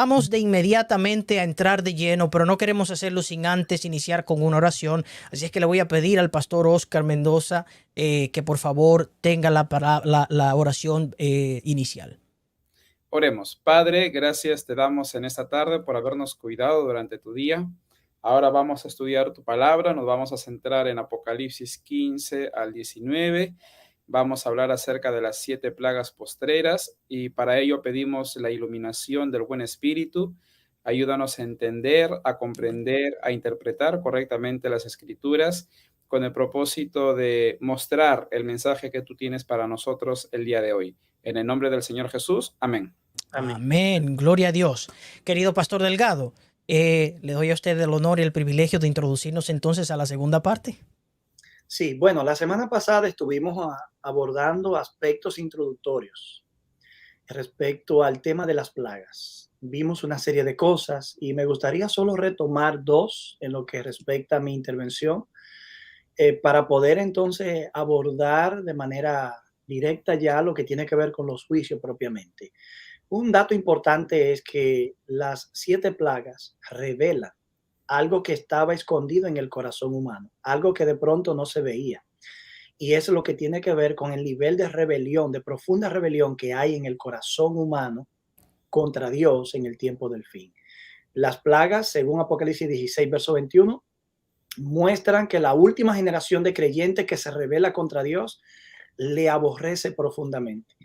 Vamos de inmediatamente a entrar de lleno, pero no queremos hacerlo sin antes iniciar con una oración. Así es que le voy a pedir al pastor Oscar Mendoza que por favor tenga la oración inicial. Oremos. Padre, gracias te damos en esta tarde por habernos cuidado durante tu día. Ahora vamos a estudiar tu palabra, nos vamos a centrar en Apocalipsis 15 al 19. Vamos a hablar acerca de las 7 plagas postreras y para ello pedimos la iluminación del buen espíritu. Ayúdanos a entender, a comprender, a interpretar correctamente las escrituras con el propósito de mostrar el mensaje que tú tienes para nosotros el día de hoy. En el nombre del Señor Jesús, amén. Amén. Amén. Gloria a Dios. Querido pastor Delgado, le doy a usted el honor y el privilegio de introducirnos entonces a la segunda parte. Sí, bueno, la semana pasada estuvimos abordando aspectos introductorios respecto al tema de las plagas. Vimos una serie de cosas y me gustaría solo retomar dos en lo que respecta a mi intervención para poder entonces abordar de manera directa ya lo que tiene que ver con los juicios propiamente. Un dato importante es que las 7 plagas revelan algo que estaba escondido en el corazón humano, algo que de pronto no se veía. Y es lo que tiene que ver con el nivel de rebelión, de profunda rebelión que hay en el corazón humano contra Dios en el tiempo del fin. Las plagas, según Apocalipsis 16, verso 21, muestran que la última generación de creyentes que se rebela contra Dios le aborrece profundamente,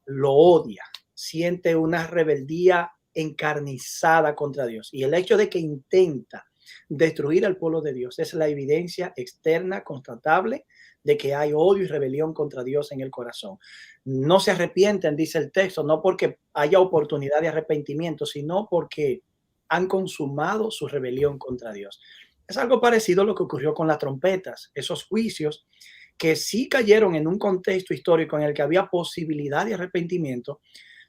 lo odia, siente una rebeldía encarnizada contra Dios. Y el hecho de que intenta destruir al pueblo de Dios es la evidencia externa constatable de que hay odio y rebelión contra Dios en el corazón. No se arrepienten, dice el texto, no porque haya oportunidad de arrepentimiento, sino porque han consumado su rebelión contra Dios. Es algo parecido a lo que ocurrió con las trompetas, esos juicios que sí cayeron en un contexto histórico en el que había posibilidad de arrepentimiento,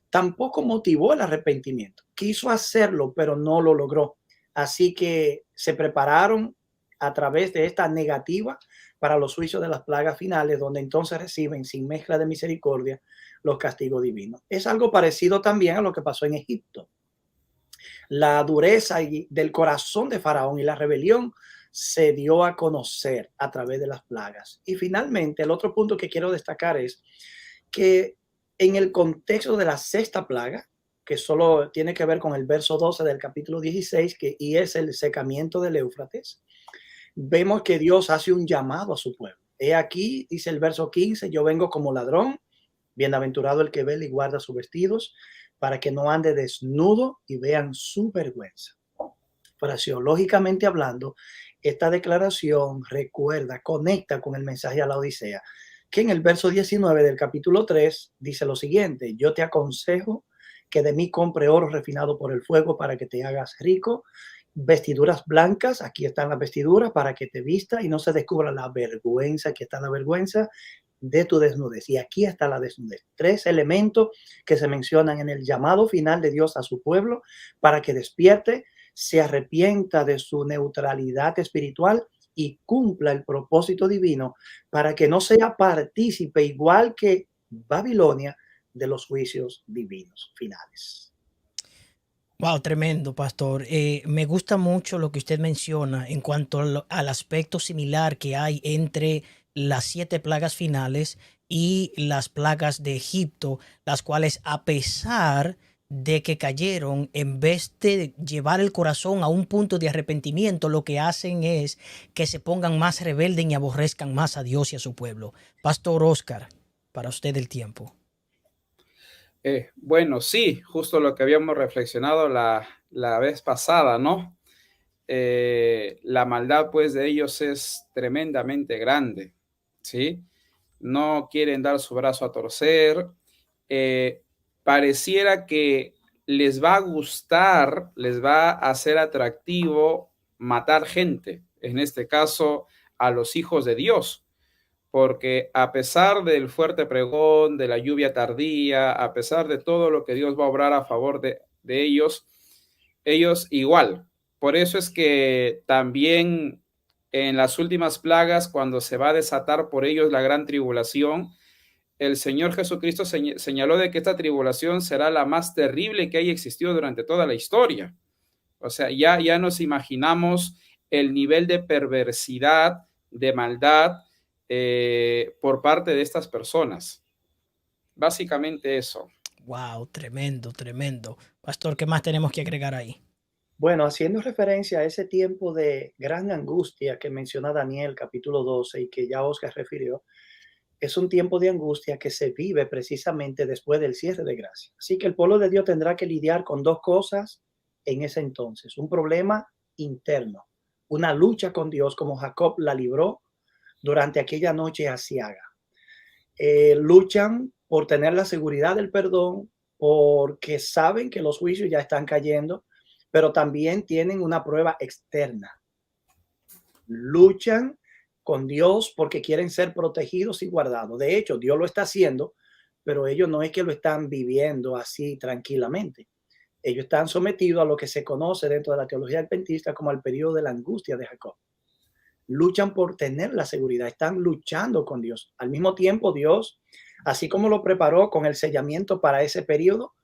tampoco motivó el arrepentimiento. Quiso hacerlo, pero no lo logró. Así que se prepararon a través de esta negativa para los juicios de las plagas finales, donde entonces reciben sin mezcla de misericordia los castigos divinos. Es algo parecido también a lo que pasó en Egipto. La dureza del corazón de Faraón y la rebelión se dio a conocer a través de las plagas. Y finalmente, el otro punto que quiero destacar es que en el contexto de la sexta plaga, que solo tiene que ver con el verso 12 del capítulo 16, y es el secamiento del Éufrates, vemos que Dios hace un llamado a su pueblo. He aquí, dice el verso 15, yo vengo como ladrón, bienaventurado el que vela y guarda sus vestidos, para que no ande desnudo y vean su vergüenza. Fraseológicamente hablando, esta declaración recuerda, conecta con el mensaje a la Odisea, que en el verso 19 del capítulo 3 dice lo siguiente: yo te aconsejo que de mí compre oro refinado por el fuego para que te hagas rico, vestiduras blancas, aquí están las vestiduras, para que te vista y no se descubra la vergüenza, aquí está la vergüenza de tu desnudez. Y aquí está la desnudez. 3 elementos que se mencionan en el llamado final de Dios a su pueblo para que despierte, se arrepienta de su neutralidad espiritual y cumpla el propósito divino para que no sea partícipe, igual que Babilonia, de los juicios divinos finales. Wow, tremendo, pastor. Me gusta mucho lo que usted menciona en cuanto al aspecto similar que hay entre las 7 plagas finales y las plagas de Egipto, las cuales, a pesar de que cayeron, en vez de llevar el corazón a un punto de arrepentimiento, lo que hacen es que se pongan más rebeldes y aborrezcan más a Dios y a su pueblo. Pastor Oscar, para usted el tiempo. Bueno, sí, justo lo que habíamos reflexionado la vez pasada, ¿no? La maldad, pues, de ellos es tremendamente grande, ¿sí? No quieren dar su brazo a torcer. Pareciera que les va a gustar, les va a ser atractivo matar gente, en este caso a los hijos de Dios, porque a pesar del fuerte pregón, de la lluvia tardía, a pesar de todo lo que Dios va a obrar a favor de ellos igual. Por eso es que también en las últimas plagas, cuando se va a desatar por ellos la gran tribulación, el Señor Jesucristo señaló de que esta tribulación será la más terrible que haya existido durante toda la historia. O sea, ya nos imaginamos el nivel de perversidad, de maldad por parte de estas personas. Básicamente eso. Wow, tremendo, tremendo. Pastor, ¿qué más tenemos que agregar ahí? Bueno, haciendo referencia a ese tiempo de gran angustia que menciona Daniel, capítulo 12, y que ya Oscar refirió, es un tiempo de angustia que se vive precisamente después del cierre de gracia. Así que el pueblo de Dios tendrá que lidiar con dos cosas en ese entonces: un problema interno, una lucha con Dios como Jacob la libró durante aquella noche aciaga. Luchan por tener la seguridad del perdón, porque saben que los juicios ya están cayendo, pero también tienen una prueba externa. Luchan con Dios porque quieren ser protegidos y guardados. De hecho, Dios lo está haciendo, pero ellos no es que lo están viviendo así tranquilamente. Ellos están sometidos a lo que se conoce dentro de la teología adventista como el periodo de la angustia de Jacob. Luchan por tener la seguridad, están luchando con Dios. Al mismo tiempo, Dios, así como lo preparó con el sellamiento para ese periodo,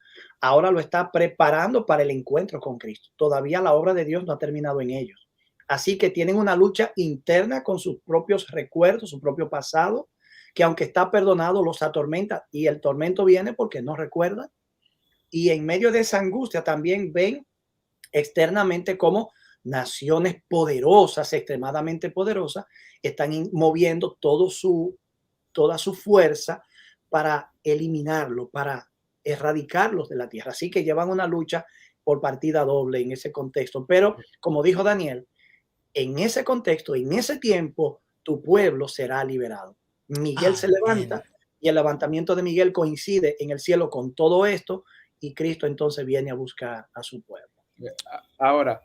ahora lo está preparando para el encuentro con Cristo. Todavía la obra de Dios no ha terminado en ellos. Así que tienen una lucha interna con sus propios recuerdos, su propio pasado, que aunque está perdonado, los atormenta, y el tormento viene porque no recuerdan. Y en medio de esa angustia también ven externamente cómo naciones poderosas, extremadamente poderosas, están moviendo toda su fuerza para eliminarlo, para erradicarlos de la tierra. Así que llevan una lucha por partida doble en ese contexto. Pero, como dijo Daniel, en ese contexto, en ese tiempo, tu pueblo será liberado. Miguel se levanta, y el levantamiento de Miguel coincide en el cielo con todo esto, y Cristo entonces viene a buscar a su pueblo. Ahora,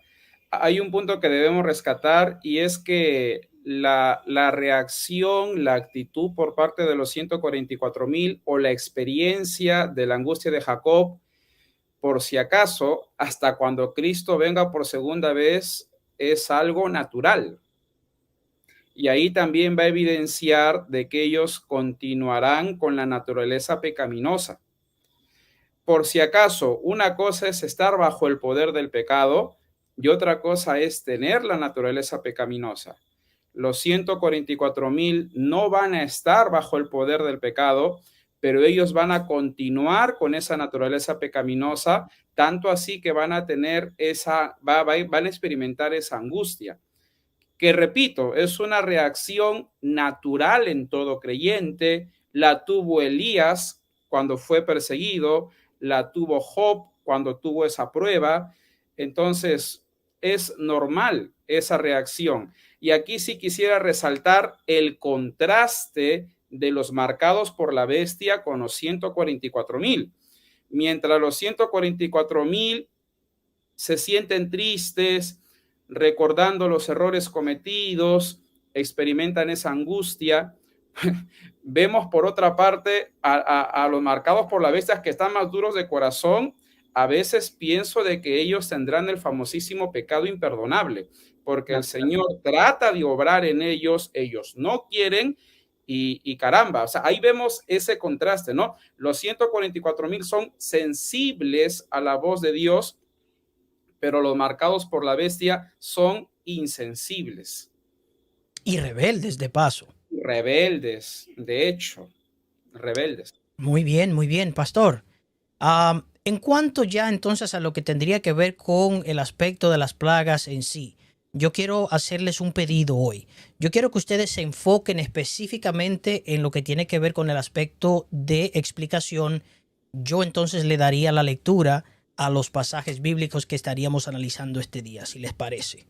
hay un punto que debemos rescatar, y es que la reacción, la actitud por parte de los 144,000 o la experiencia de la angustia de Jacob, por si acaso, hasta cuando Cristo venga por segunda vez, es algo natural. Y ahí también va a evidenciar de que ellos continuarán con la naturaleza pecaminosa. Por si acaso, una cosa es estar bajo el poder del pecado y otra cosa es tener la naturaleza pecaminosa. Los 144,000 no van a estar bajo el poder del pecado, pero ellos van a continuar con esa naturaleza pecaminosa, tanto así que van a tener van a experimentar esa angustia, que repito, es una reacción natural en todo creyente. La tuvo Elías cuando fue perseguido, la tuvo Job cuando tuvo esa prueba. Entonces, es normal esa reacción. Y aquí sí quisiera resaltar el contraste de los marcados por la bestia con los 144,000. Mientras los 144,000 se sienten tristes, recordando los errores cometidos, experimentan esa angustia, vemos por otra parte a los marcados por la bestia que están más duros de corazón. A veces pienso de que ellos tendrán el famosísimo pecado imperdonable, porque el Señor trata de obrar en ellos, ellos no quieren, y caramba, o sea, ahí vemos ese contraste, ¿no? Los 144,000 son sensibles a la voz de Dios, pero los marcados por la bestia son insensibles. Y rebeldes, de paso. Rebeldes, de hecho, rebeldes. Muy bien, pastor. En cuanto ya entonces a lo que tendría que ver con el aspecto de las plagas en sí, yo quiero hacerles un pedido hoy. Yo quiero que ustedes se enfoquen específicamente en lo que tiene que ver con el aspecto de explicación. Yo entonces le daría la lectura a los pasajes bíblicos que estaríamos analizando este día, si les parece.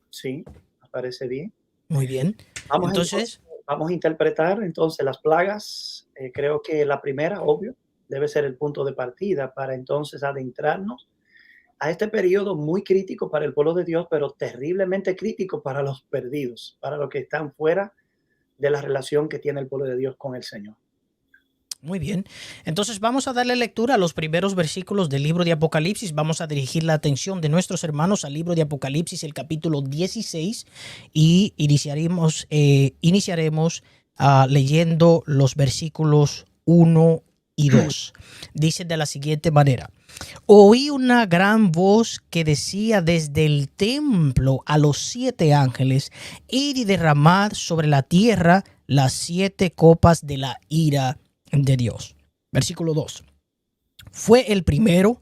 Sí, me parece bien. Muy bien. Vamos a interpretar entonces las plagas. Creo que la primera, obvio, debe ser el punto de partida para entonces adentrarnos a este periodo muy crítico para el pueblo de Dios, pero terriblemente crítico para los perdidos, para los que están fuera de la relación que tiene el pueblo de Dios con el Señor. Muy bien. Entonces vamos a darle lectura a los primeros versículos del libro de Apocalipsis. Vamos a dirigir la atención de nuestros hermanos al libro de Apocalipsis, el capítulo 16, y iniciaremos leyendo los versículos 1 y 2. Dice de la siguiente manera: oí una gran voz que decía desde el templo a los 7 ángeles: id y derramad sobre la tierra las 7 copas de la ira de Dios. Versículo 2. Fue el primero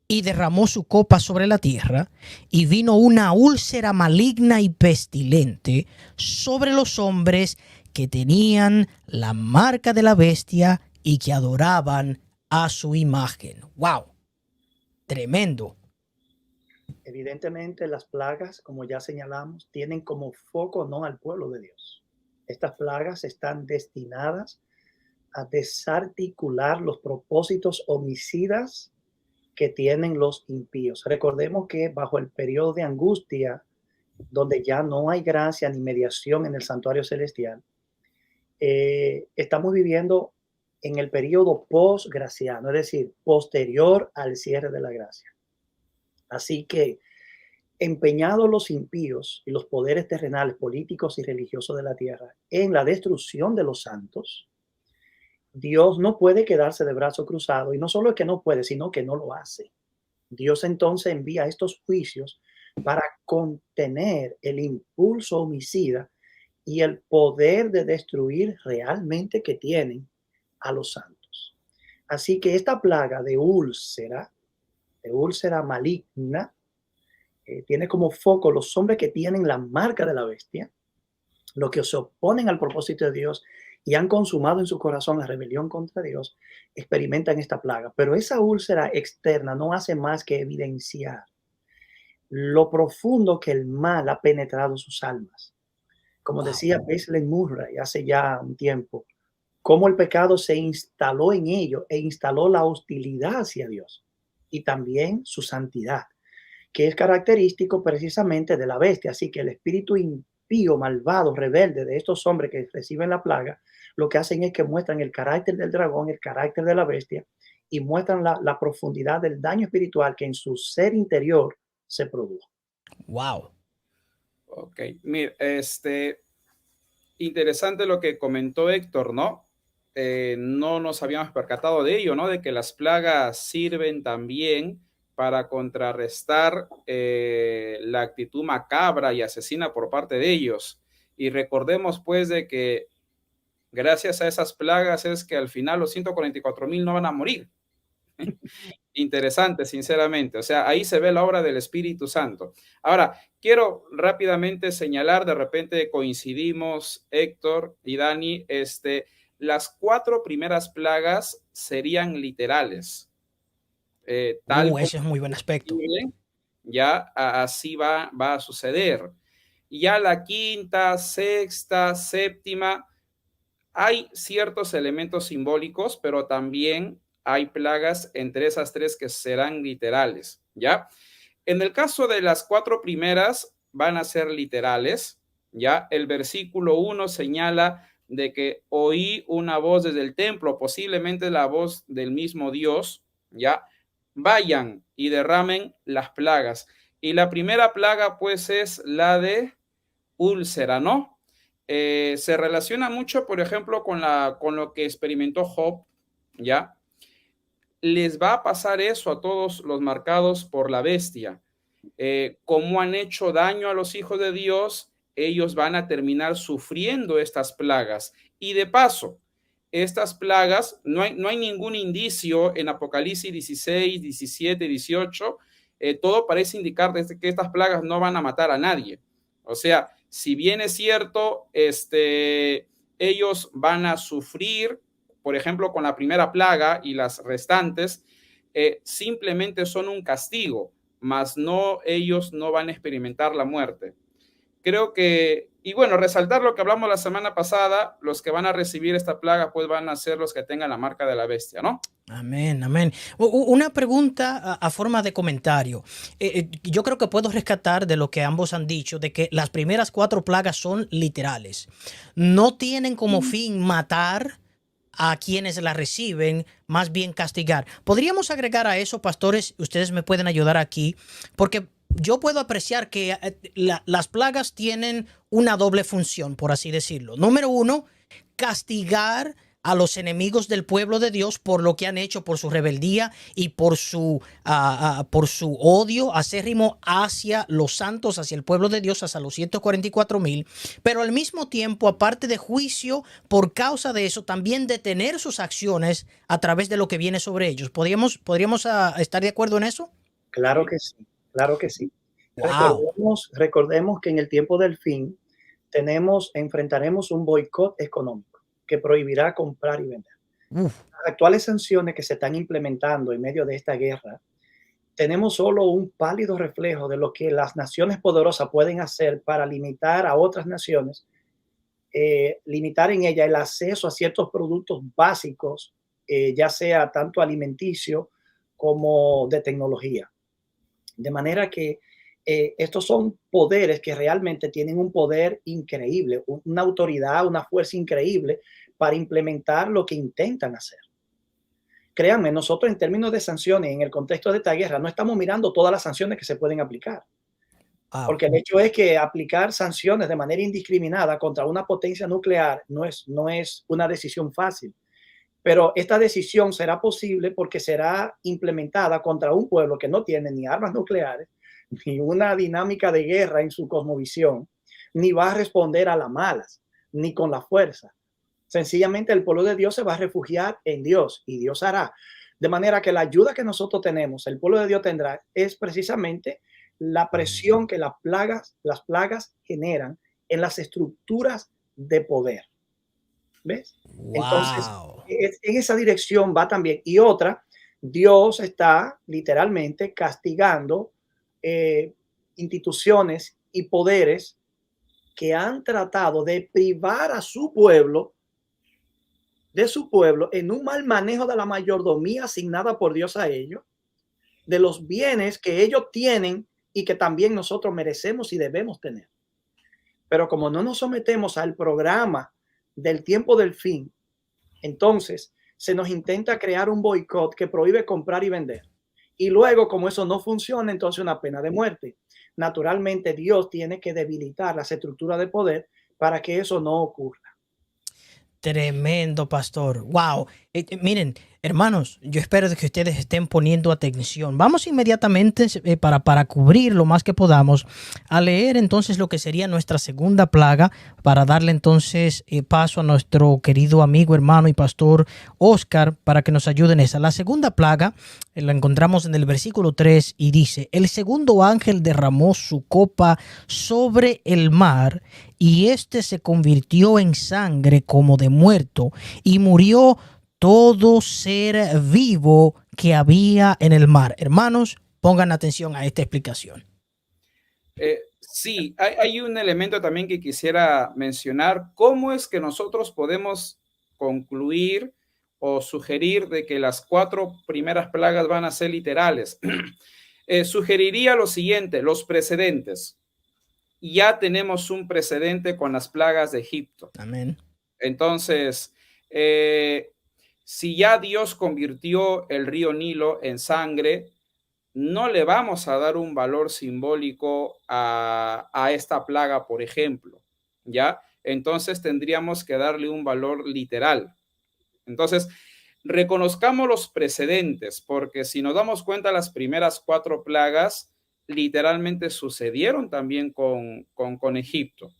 y derramó su copa sobre la tierra, y vino una úlcera maligna y pestilente sobre los hombres que tenían la marca de la bestia y que adoraban a su imagen. ¡Wow! Tremendo. Evidentemente, las plagas, como ya señalamos, tienen como foco no al pueblo de Dios. Estas plagas están destinadas a desarticular los propósitos homicidas que tienen los impíos. Recordemos que bajo el periodo de angustia, donde ya no hay gracia ni mediación en el santuario celestial, estamos viviendo en el periodo post-graciano, es decir, posterior al cierre de la gracia. Así que, empeñados los impíos y los poderes terrenales, políticos y religiosos de la tierra en la destrucción de los santos, Dios no puede quedarse de brazo cruzado, y no solo es que no puede, sino que no lo hace. Dios entonces envía estos juicios para contener el impulso homicida y el poder de destruir realmente que tienen a los santos. Así que esta plaga de úlcera maligna, tiene como foco los hombres que tienen la marca de la bestia, los que se oponen al propósito de Dios y han consumado en su corazón la rebelión contra Dios, experimentan esta plaga. Pero esa úlcera externa no hace más que evidenciar lo profundo que el mal ha penetrado sus almas. Como decía Wesley Murray hace ya un tiempo, cómo el pecado se instaló en ellos e instaló la hostilidad hacia Dios y también su santidad, que es característico precisamente de la bestia. Así que el espíritu impío, malvado, rebelde de estos hombres que reciben la plaga, lo que hacen es que muestran el carácter del dragón, el carácter de la bestia, y muestran la profundidad del daño espiritual que en su ser interior se produjo. Wow. Ok, mira, interesante lo que comentó Héctor, ¿no? No nos habíamos percatado de ello, ¿no? De que las plagas sirven también para contrarrestar la actitud macabra y asesina por parte de ellos. Y recordemos pues de que gracias a esas plagas es que al final los 144,000 no van a morir. Interesante, sinceramente. O sea, ahí se ve la obra del Espíritu Santo. Ahora, quiero rápidamente señalar, de repente coincidimos, Héctor y Dani, las 4 primeras plagas serían literales. Ese es muy buen aspecto. Ya así va a suceder. Y ya la 5ª, 6ª, 7ª, hay ciertos elementos simbólicos, pero también hay plagas entre esas 3 que serán literales, ¿ya? En el caso de las 4 primeras, van a ser literales, ¿ya? El versículo 1 señala de que oí una voz desde el templo, posiblemente la voz del mismo Dios, ¿ya? Vayan y derramen las plagas. Y la primera plaga, pues, es la de úlcera, ¿no? Se relaciona mucho, por ejemplo, con lo que experimentó Job, ¿ya? Les va a pasar eso a todos los marcados por la bestia. Como han hecho daño a los hijos de Dios, ellos van a terminar sufriendo estas plagas. Y de paso, estas plagas, no hay ningún indicio en Apocalipsis 16, 17, 18, todo parece indicar que estas plagas no van a matar a nadie. O sea, si bien es cierto, ellos van a sufrir, por ejemplo, con la primera plaga y las restantes, simplemente son un castigo, mas no, ellos no van a experimentar la muerte. Creo que, y bueno, resaltar lo que hablamos la semana pasada, los que van a recibir esta plaga, pues van a ser los que tengan la marca de la bestia, ¿no? Amén, amén. Una pregunta a forma de comentario. Yo creo que puedo rescatar de lo que ambos han dicho, de que las primeras 4 plagas son literales. No tienen como fin matar a quienes la reciben, más bien castigar. ¿Podríamos agregar a eso, pastores? Ustedes me pueden ayudar aquí, porque yo puedo apreciar que las plagas tienen una doble función, por así decirlo. Número 1, castigar a los enemigos del pueblo de Dios por lo que han hecho, por su rebeldía y por su odio acérrimo hacia los santos, hacia el pueblo de Dios, hacia los 144,000. Pero al mismo tiempo, aparte de juicio, por causa de eso, también detener sus acciones a través de lo que viene sobre ellos. ¿Podríamos estar de acuerdo en eso? Claro que sí, claro que sí. Wow. Recordemos que en el tiempo del fin enfrentaremos un boicot económico que prohibirá comprar y vender. Uf. Las actuales sanciones que se están implementando en medio de esta guerra, tenemos solo un pálido reflejo de lo que las naciones poderosas pueden hacer para limitar a otras naciones, limitar en ella el acceso a ciertos productos básicos, ya sea tanto alimenticio como de tecnología. De manera que estos son poderes que realmente tienen un poder increíble, una autoridad, una fuerza increíble para implementar lo que intentan hacer. Créanme, nosotros en términos de sanciones, en el contexto de esta guerra, no estamos mirando todas las sanciones que se pueden aplicar. Wow. Porque el hecho es que aplicar sanciones de manera indiscriminada contra una potencia nuclear no es una decisión fácil. Pero esta decisión será posible porque será implementada contra un pueblo que no tiene ni armas nucleares, ni una dinámica de guerra en su cosmovisión, ni va a responder a las malas, ni con la fuerza. Sencillamente el pueblo de Dios se va a refugiar en Dios y Dios hará. De manera que la ayuda que nosotros tenemos, el pueblo de Dios tendrá, es precisamente la presión que las plagas generan en las estructuras de poder. ¿Ves? Entonces, Wow. en esa dirección va también. Y otra, Dios está literalmente castigando instituciones y poderes que han tratado de privar a su pueblo, de su pueblo, en un mal manejo de la mayordomía asignada por Dios a ellos, de los bienes que ellos tienen y que también nosotros merecemos y debemos tener. Pero como no nos sometemos al programa del tiempo del fin, entonces se nos intenta crear un boicot que prohíbe comprar y vender. Y luego, como eso no funciona, entonces una pena de muerte. Naturalmente, Dios tiene que debilitar las estructuras de poder para que eso no ocurra. Tremendo, pastor. Wow. Miren, hermanos, yo espero que ustedes estén poniendo atención. Vamos inmediatamente para cubrir lo más que podamos a leer entonces lo que sería nuestra segunda plaga para darle entonces paso a nuestro querido amigo, hermano y pastor Oscar para que nos ayude en esa. La segunda plaga la encontramos en el versículo 3 y dice: el segundo ángel derramó su copa sobre el mar y este se convirtió en sangre como de muerto, y murió todo ser vivo que había en el mar. Hermanos, pongan atención a esta explicación. Sí, hay un elemento también que quisiera mencionar. ¿Cómo es que nosotros podemos concluir o sugerir de que las 4 primeras plagas van a ser literales? Sugeriría lo siguiente: los precedentes. Ya tenemos un precedente con las plagas de Egipto. Amén. Entonces, si ya Dios convirtió el río Nilo en sangre, no le vamos a dar un valor simbólico a esta plaga, por ejemplo, ¿ya? Entonces tendríamos que darle un valor literal. Entonces, reconozcamos los precedentes, porque si nos damos cuenta, las primeras 4 plagas literalmente sucedieron también con Egipto.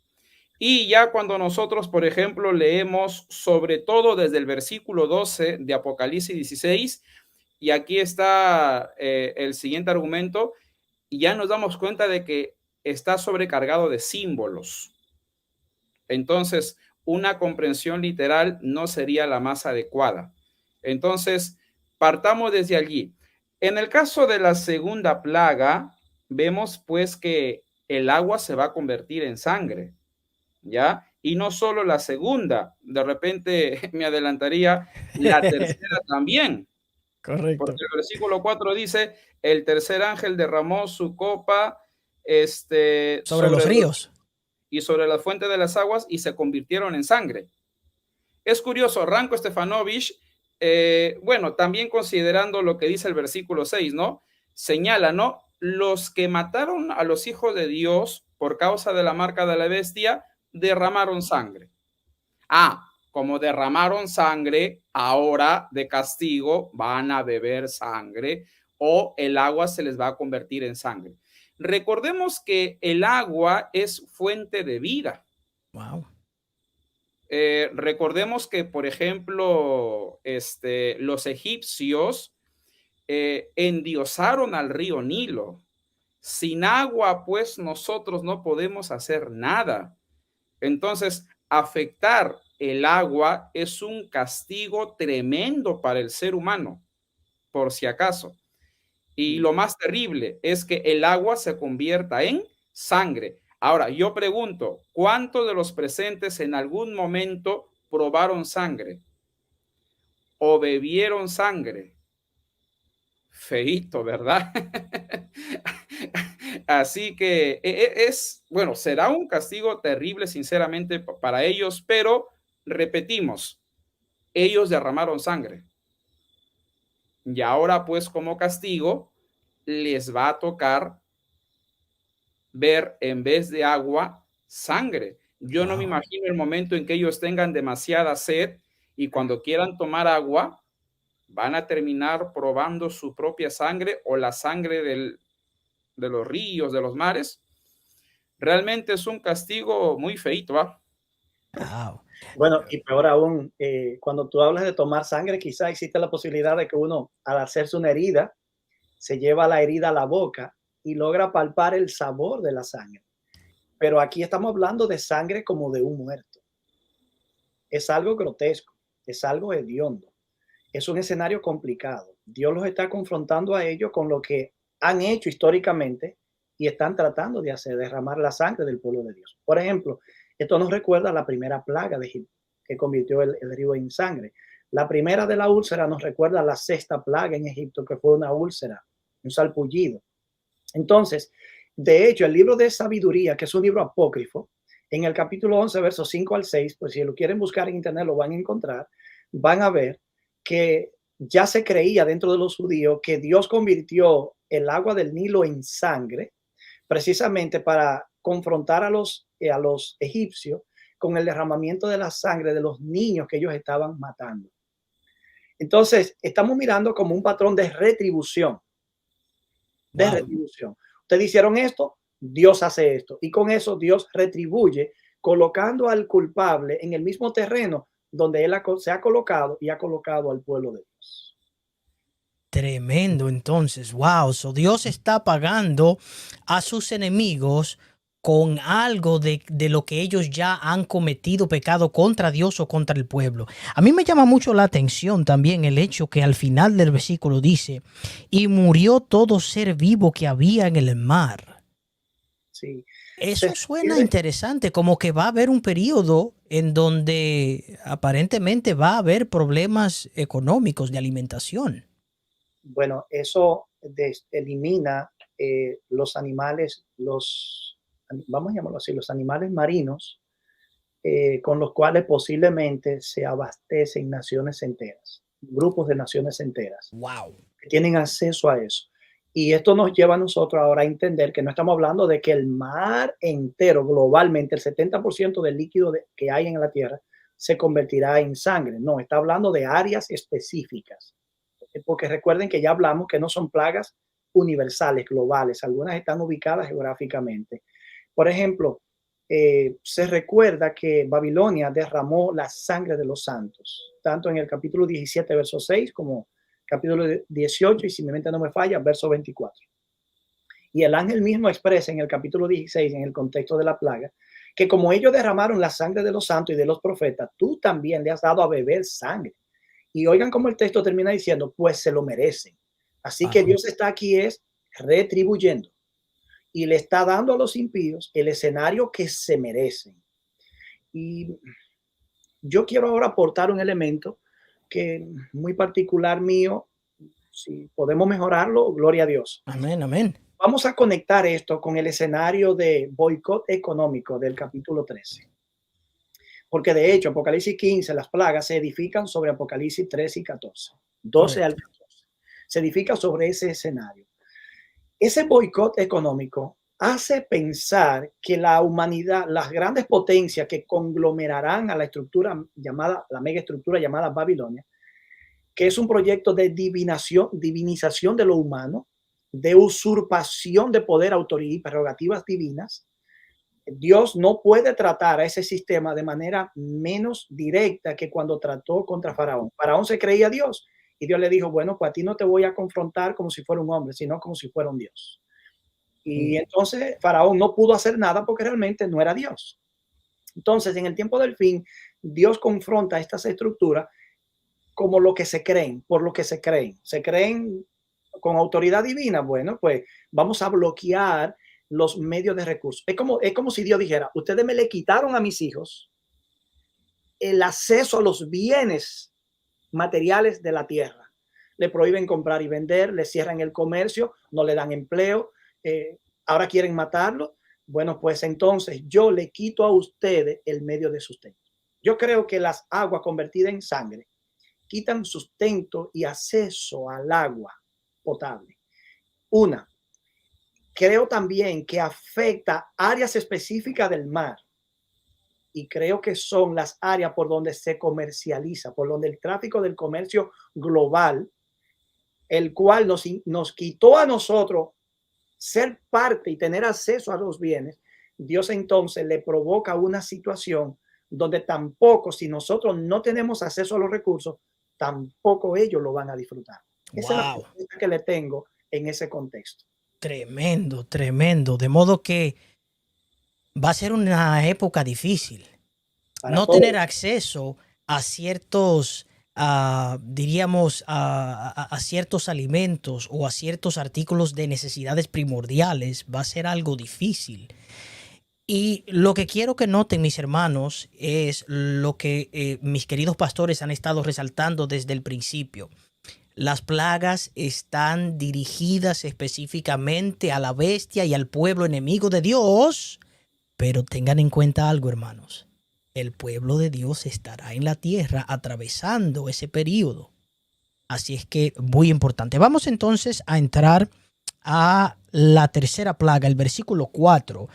Y ya cuando nosotros, por ejemplo, leemos sobre todo desde el versículo 12 de Apocalipsis 16, y aquí está el siguiente argumento, y ya nos damos cuenta de que está sobrecargado de símbolos. Entonces, una comprensión literal no sería la más adecuada. Entonces, partamos desde allí. En el caso de la segunda plaga, vemos pues que el agua se va a convertir en sangre, ¿ya? Y no solo la segunda, de repente me adelantaría, la tercera también. Correcto. Porque el versículo 4 dice: el tercer ángel derramó su copa Sobre los ríos. y sobre la fuente de las aguas, y se convirtieron en sangre. Es curioso, Ranko Stefanovic, bueno, también considerando lo que dice el versículo 6, ¿no? Señala, ¿no? Los que mataron a los hijos de Dios por causa de la marca de la bestia derramaron sangre. Ah, como derramaron sangre, ahora de castigo van a beber sangre o el agua se les va a convertir en sangre. Recordemos que el agua es fuente de vida. Wow. Recordemos que, por ejemplo, los egipcios endiosaron al río Nilo. Sin agua, pues nosotros no podemos hacer nada. Entonces, afectar el agua es un castigo tremendo para el ser humano, por si acaso. Y lo más terrible es que el agua se convierta en sangre. Ahora, yo pregunto, ¿cuántos de los presentes en algún momento probaron sangre o bebieron sangre? Feíto, ¿verdad? Así que bueno, será un castigo terrible, sinceramente, para ellos, pero repetimos, ellos derramaron sangre. Y ahora, pues, como castigo, les va a tocar ver en vez de agua, sangre. Yo no me imagino el momento en que ellos tengan demasiada sed y cuando quieran tomar agua, van a terminar probando su propia sangre o la sangre de los ríos, de los mares. Realmente es un castigo muy feito, ¿va? Wow. Bueno, y peor aún, cuando tú hablas de tomar sangre, quizá existe la posibilidad de que uno, al hacerse una herida, se lleva la herida a la boca y logra palpar el sabor de la sangre. Pero aquí estamos hablando de sangre como de un muerto. Es algo grotesco, es algo hediondo, es un escenario complicado. Dios los está confrontando a ellos con lo que han hecho históricamente y están tratando de hacer, derramar la sangre del pueblo de Dios. Por ejemplo, esto nos recuerda a la primera plaga de Egipto, que convirtió el río en sangre. La primera de la úlcera nos recuerda a la sexta plaga en Egipto, que fue una úlcera, un salpullido. Entonces, de hecho, el libro de sabiduría, que es un libro apócrifo, en el capítulo 11, versos 5 al 6, pues si lo quieren buscar en internet lo van a encontrar, van a ver que ya se creía dentro de los judíos que Dios convirtió el agua del Nilo en sangre, precisamente para confrontar a los egipcios con el derramamiento de la sangre de los niños que ellos estaban matando. Entonces, estamos mirando como un patrón de retribución. De retribución. Ustedes hicieron esto, Dios hace esto. Y con eso Dios retribuye, colocando al culpable en el mismo terreno donde él se ha colocado y ha colocado al pueblo de Dios. Tremendo, entonces, wow. So Dios está pagando a sus enemigos con algo de lo que ellos ya han cometido pecado contra Dios o contra el pueblo. A mí me llama mucho la atención también el hecho que al final del versículo dice, y murió todo ser vivo que había en el mar. Sí. Eso suena interesante, como que va a haber un periodo en donde aparentemente va a haber problemas económicos de alimentación. Bueno, eso elimina los animales, vamos a llamarlo así, los animales marinos, con los cuales posiblemente se abastecen naciones enteras, grupos de naciones enteras. Wow. Que tienen acceso a eso. Y esto nos lleva a nosotros ahora a entender que no estamos hablando de que el mar entero, globalmente, el 70% del líquido que hay en la Tierra se convertirá en sangre. No, está hablando de áreas específicas. Porque recuerden que ya hablamos que no son plagas universales, globales. Algunas están ubicadas geográficamente. Por ejemplo, se recuerda que Babilonia derramó la sangre de los santos, tanto en el capítulo 17, verso 6, como capítulo 18, y si mi mente no me falla, verso 24. Y el ángel mismo expresa en el capítulo 16, en el contexto de la plaga, que como ellos derramaron la sangre de los santos y de los profetas, tú también le has dado a beber sangre. Y oigan cómo el texto termina diciendo, pues se lo merecen. Así que Dios está aquí es retribuyendo y le está dando a los impíos el escenario que se merecen. Y yo quiero ahora aportar un elemento que muy particular mío, si podemos mejorarlo, gloria a Dios. Amén, amén. Vamos a conectar esto con el escenario de boicot económico del capítulo 13. Porque de hecho, Apocalipsis 15, las plagas se edifican sobre Apocalipsis 13 y 14. 12 al 14. Se edifica sobre ese escenario. Ese boicot económico hace pensar que la humanidad, las grandes potencias que conglomerarán a la estructura llamada, la mega estructura llamada Babilonia, que es un proyecto de divinización de lo humano, de usurpación de poder, autoridad y prerrogativas divinas. Dios no puede tratar a ese sistema de manera menos directa que cuando trató contra Faraón. Faraón se creía Dios y Dios le dijo, bueno, pues a ti no te voy a confrontar como si fuera un hombre, sino como si fuera un Dios. Y entonces Faraón no pudo hacer nada porque realmente no era Dios. Entonces, en el tiempo del fin, Dios confronta estas estructuras como lo que se creen, por lo que se creen. Se creen con autoridad divina. Bueno, pues vamos a bloquear los medios de recursos. Es como si Dios dijera, ustedes me le quitaron a mis hijos el acceso a los bienes materiales de la tierra. Le prohíben comprar y vender, le cierran el comercio, no le dan empleo, ahora quieren matarlo. Bueno, pues entonces yo le quito a ustedes el medio de sustento. Yo creo que las aguas convertidas en sangre quitan sustento y acceso al agua potable. Una, creo también que afecta áreas específicas del mar y creo que son las áreas por donde se comercializa, por donde el tráfico del comercio global, el cual nos quitó a nosotros ser parte y tener acceso a los bienes. Dios entonces le provoca una situación donde tampoco, si nosotros no tenemos acceso a los recursos, tampoco ellos lo van a disfrutar. Esa es la pregunta que le tengo en ese contexto. Tremendo, tremendo. De modo que va a ser una época difícil. No tener acceso a ciertos, diríamos, a ciertos alimentos o a ciertos artículos de necesidades primordiales va a ser algo difícil. Y lo que quiero que noten, mis hermanos, es lo que mis queridos pastores han estado resaltando desde el principio. Las plagas están dirigidas específicamente a la bestia y al pueblo enemigo de Dios, pero tengan en cuenta algo, hermanos. El pueblo de Dios estará en la tierra atravesando ese periodo. Así es que muy importante. Vamos entonces a entrar a la tercera plaga, el versículo 4.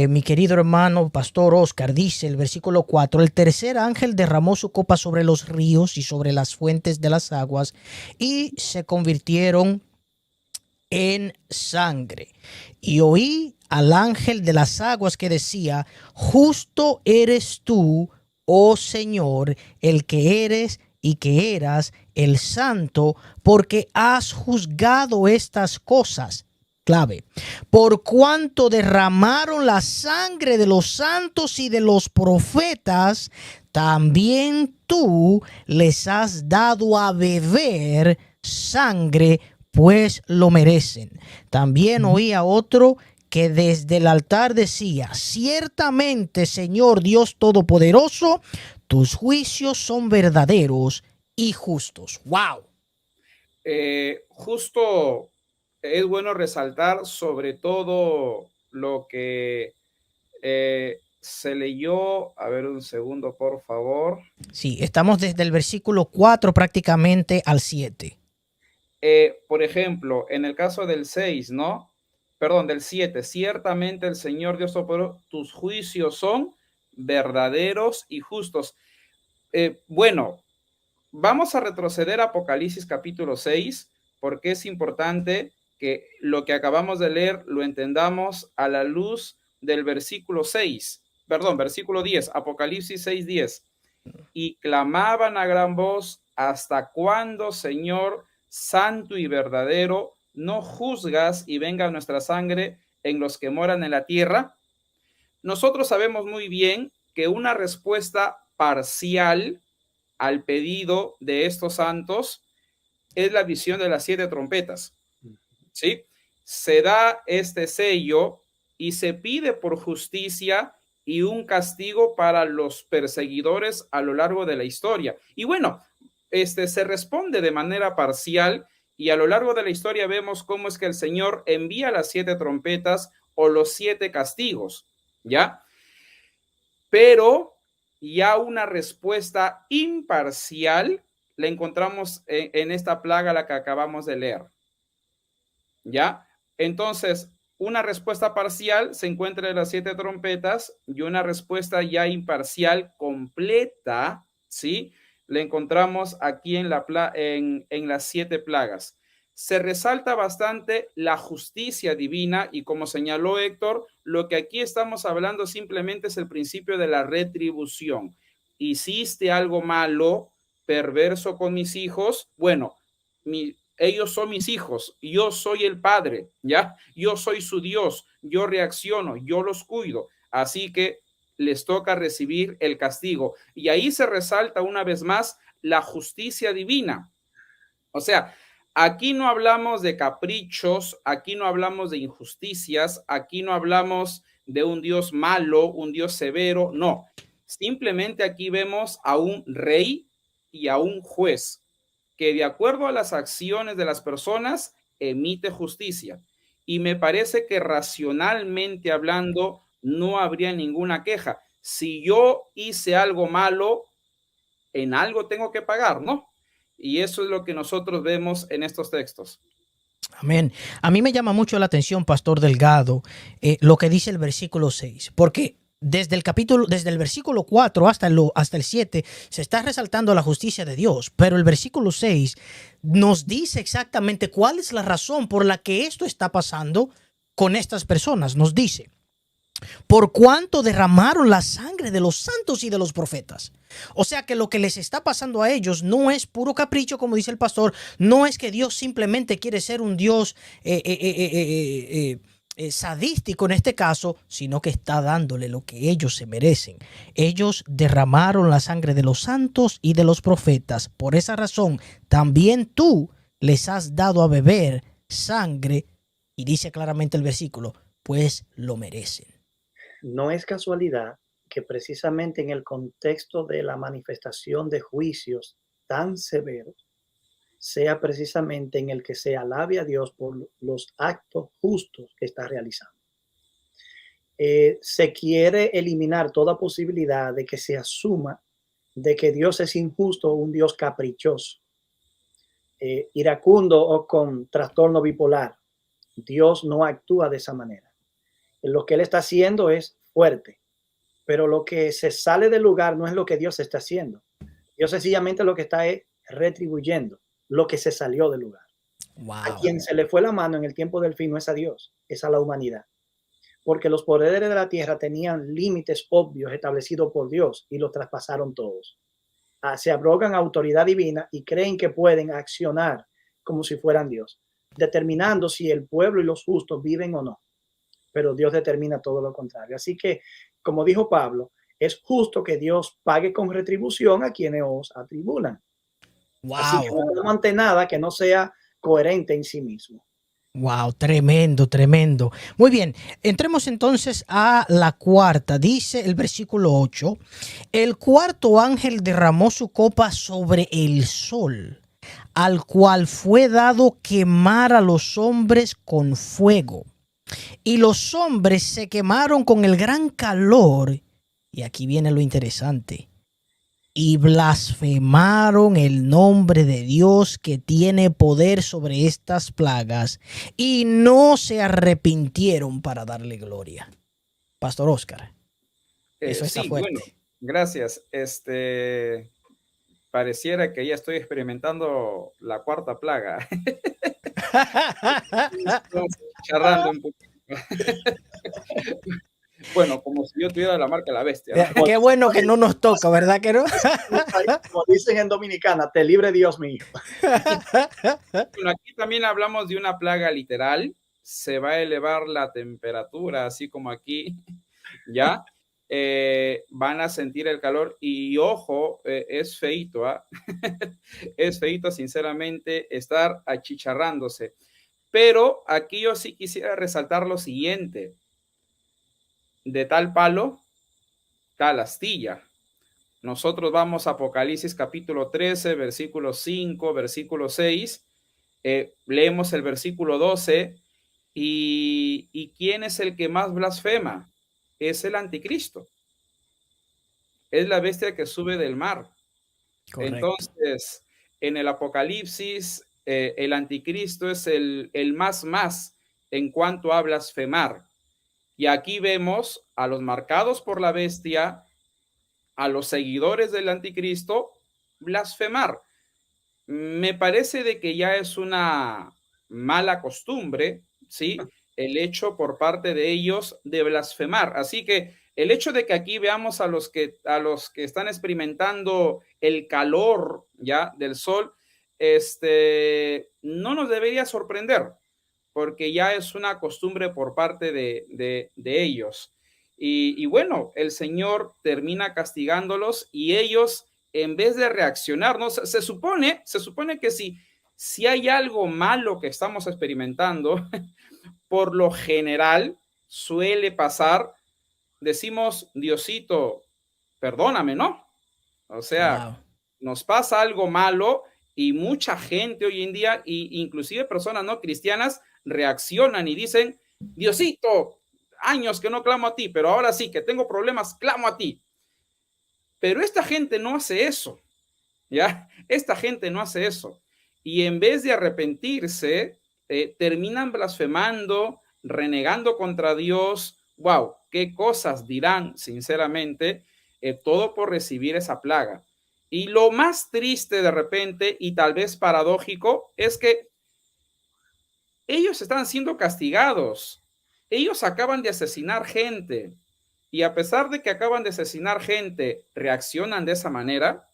Mi querido hermano pastor Oscar dice el versículo 4: el tercer ángel derramó su copa sobre los ríos y sobre las fuentes de las aguas y se convirtieron en sangre. Y oí al ángel de las aguas que decía: justo eres tú, oh Señor, el que eres y que eras el santo, porque has juzgado estas cosas. Clave: por cuanto derramaron la sangre de los santos y de los profetas, también tú les has dado a beber sangre, pues lo merecen. También oí a otro que desde el altar decía: ciertamente, Señor Dios Todopoderoso, tus juicios son verdaderos y justos. ¡Wow! Justo es bueno resaltar sobre todo lo que se leyó. A ver, un segundo, por favor. Sí, estamos desde el versículo 4 prácticamente al 7. Por ejemplo, en el caso del 6, ¿no? Perdón, del 7. Ciertamente el Señor Dios Todopoderoso, tus juicios son verdaderos y justos. Bueno, vamos a retroceder a Apocalipsis capítulo 6, porque es importante que lo que acabamos de leer lo entendamos a la luz del versículo 6, perdón, versículo 10, Apocalipsis 6, 10. Y clamaban a gran voz: ¿hasta cuándo, Señor santo y verdadero, no juzgas y venga nuestra sangre en los que moran en la tierra? Nosotros sabemos muy bien que una respuesta parcial al pedido de estos santos es la visión de las 7 trompetas, ¿sí? Se da este sello y se pide por justicia y un castigo para los perseguidores a lo largo de la historia. Y bueno, se responde de manera parcial, y a lo largo de la historia vemos cómo es que el Señor envía las 7 trompetas o los 7 castigos, ¿ya? Pero ya una respuesta imparcial la encontramos en esta plaga, la que acabamos de leer, ¿ya? Entonces, una respuesta parcial se encuentra en las 7 trompetas y una respuesta ya imparcial completa, ¿sí? La encontramos aquí en las 7 plagas. Se resalta bastante la justicia divina y como señaló Héctor, lo que aquí estamos hablando simplemente es el principio de la retribución. Hiciste algo malo, perverso con mis hijos, bueno, ellos son mis hijos, yo soy el padre, ¿ya? Yo soy su Dios, yo reacciono, yo los cuido, así que les toca recibir el castigo. Y ahí se resalta una vez más la justicia divina. O sea, aquí no hablamos de caprichos, aquí no hablamos de injusticias, aquí no hablamos de un Dios malo, un Dios severo, no. Simplemente aquí vemos a un rey y a un juez que de acuerdo a las acciones de las personas emite justicia. Y me parece que racionalmente hablando no habría ninguna queja. Si yo hice algo malo, en algo tengo que pagar, ¿no? Y eso es lo que nosotros vemos en estos textos. Amén. A mí me llama mucho la atención, Pastor Delgado, lo que dice el versículo 6, porque desde el versículo 4 hasta el 7 se está resaltando la justicia de Dios, pero el versículo 6 nos dice exactamente cuál es la razón por la que esto está pasando con estas personas. Nos dice, por cuanto derramaron la sangre de los santos y de los profetas. O sea que lo que les está pasando a ellos no es puro capricho, como dice el pastor, no es que Dios simplemente quiere ser un Dios sadístico en este caso, sino que está dándole lo que ellos se merecen. Ellos derramaron la sangre de los santos y de los profetas. Por esa razón, también tú les has dado a beber sangre, y dice claramente el versículo, pues lo merecen. No es casualidad que precisamente en el contexto de la manifestación de juicios tan severos, sea precisamente en el que se alabe a Dios por los actos justos que está realizando. Se quiere eliminar toda posibilidad de que se asuma de que Dios es injusto o un Dios caprichoso, iracundo o con trastorno bipolar. Dios no actúa de esa manera. Lo que Él está haciendo es fuerte, pero lo que se sale del lugar no es lo que Dios está haciendo. Dios sencillamente lo que está es retribuyendo lo que se salió del lugar. Wow. A quien se le fue la mano en el tiempo del fin no es a Dios, es a la humanidad. Porque los poderes de la tierra tenían límites obvios establecidos por Dios y los traspasaron todos. Se abrogan autoridad divina y creen que pueden accionar como si fueran Dios, determinando si el pueblo y los justos viven o no. Pero Dios determina todo lo contrario. Así que, como dijo Pablo, es justo que Dios pague con retribución a quienes os atribulan. Wow. Así que no ante nada que no sea coherente en sí mismo. Wow, tremendo, tremendo. Muy bien, entremos entonces a la cuarta. Dice el versículo 8, el cuarto ángel derramó su copa sobre el sol, al cual fue dado quemar a los hombres con fuego. Y los hombres se quemaron con el gran calor. Y aquí viene lo interesante. Y blasfemaron el nombre de Dios que tiene poder sobre estas plagas y no se arrepintieron para darle gloria. Pastor Oscar, eso está sí, fuerte. Bueno, gracias. Pareciera que ya estoy experimentando la cuarta plaga. Estamos charrando un poquito. Bueno, como si yo tuviera la marca de la bestia, ¿no? Qué bueno que no nos toca, ¿verdad que no? Como dicen en Dominicana, te libre Dios mío. Bueno, aquí también hablamos de una plaga literal. Se va a elevar la temperatura, así como aquí, ¿ya? Van a sentir el calor y ojo, es feito, ¿eh? Es feito, sinceramente, estar achicharrándose. Pero aquí yo sí quisiera resaltar lo siguiente. De tal palo, tal astilla. Nosotros vamos a Apocalipsis capítulo 13, versículo 5, versículo 6. Leemos el versículo 12. ¿Y quién es el que más blasfema? Es el anticristo. Es la bestia que sube del mar. Correcto. Entonces, en el Apocalipsis, el anticristo es el más en cuanto a blasfemar. Y aquí vemos a los marcados por la bestia, a los seguidores del anticristo, blasfemar. Me parece de que ya es una mala costumbre, ¿sí? El hecho por parte de ellos de blasfemar. Así que el hecho de que aquí veamos a los que están experimentando el calor ya del sol, no nos debería sorprender, porque ya es una costumbre por parte de ellos. Y bueno, el Señor termina castigándolos y ellos, en vez de reaccionar, ¿no? Se supone que si hay algo malo que estamos experimentando, por lo general suele pasar, decimos, Diosito, perdóname, ¿no? O sea, Wow. nos pasa algo malo y mucha gente hoy en día, inclusive personas no cristianas, reaccionan y dicen, Diosito, años que no clamo a ti, pero ahora sí que tengo problemas, clamo a ti. Pero esta gente no hace eso, ¿ya? Esta gente no hace eso. Y en vez de arrepentirse, terminan blasfemando, renegando contra Dios. Wow, qué cosas dirán, sinceramente, todo por recibir esa plaga. Y lo más triste de repente, y tal vez paradójico, es que ellos están siendo castigados. Ellos acaban de asesinar gente. Y a pesar de que acaban de asesinar gente, reaccionan de esa manera.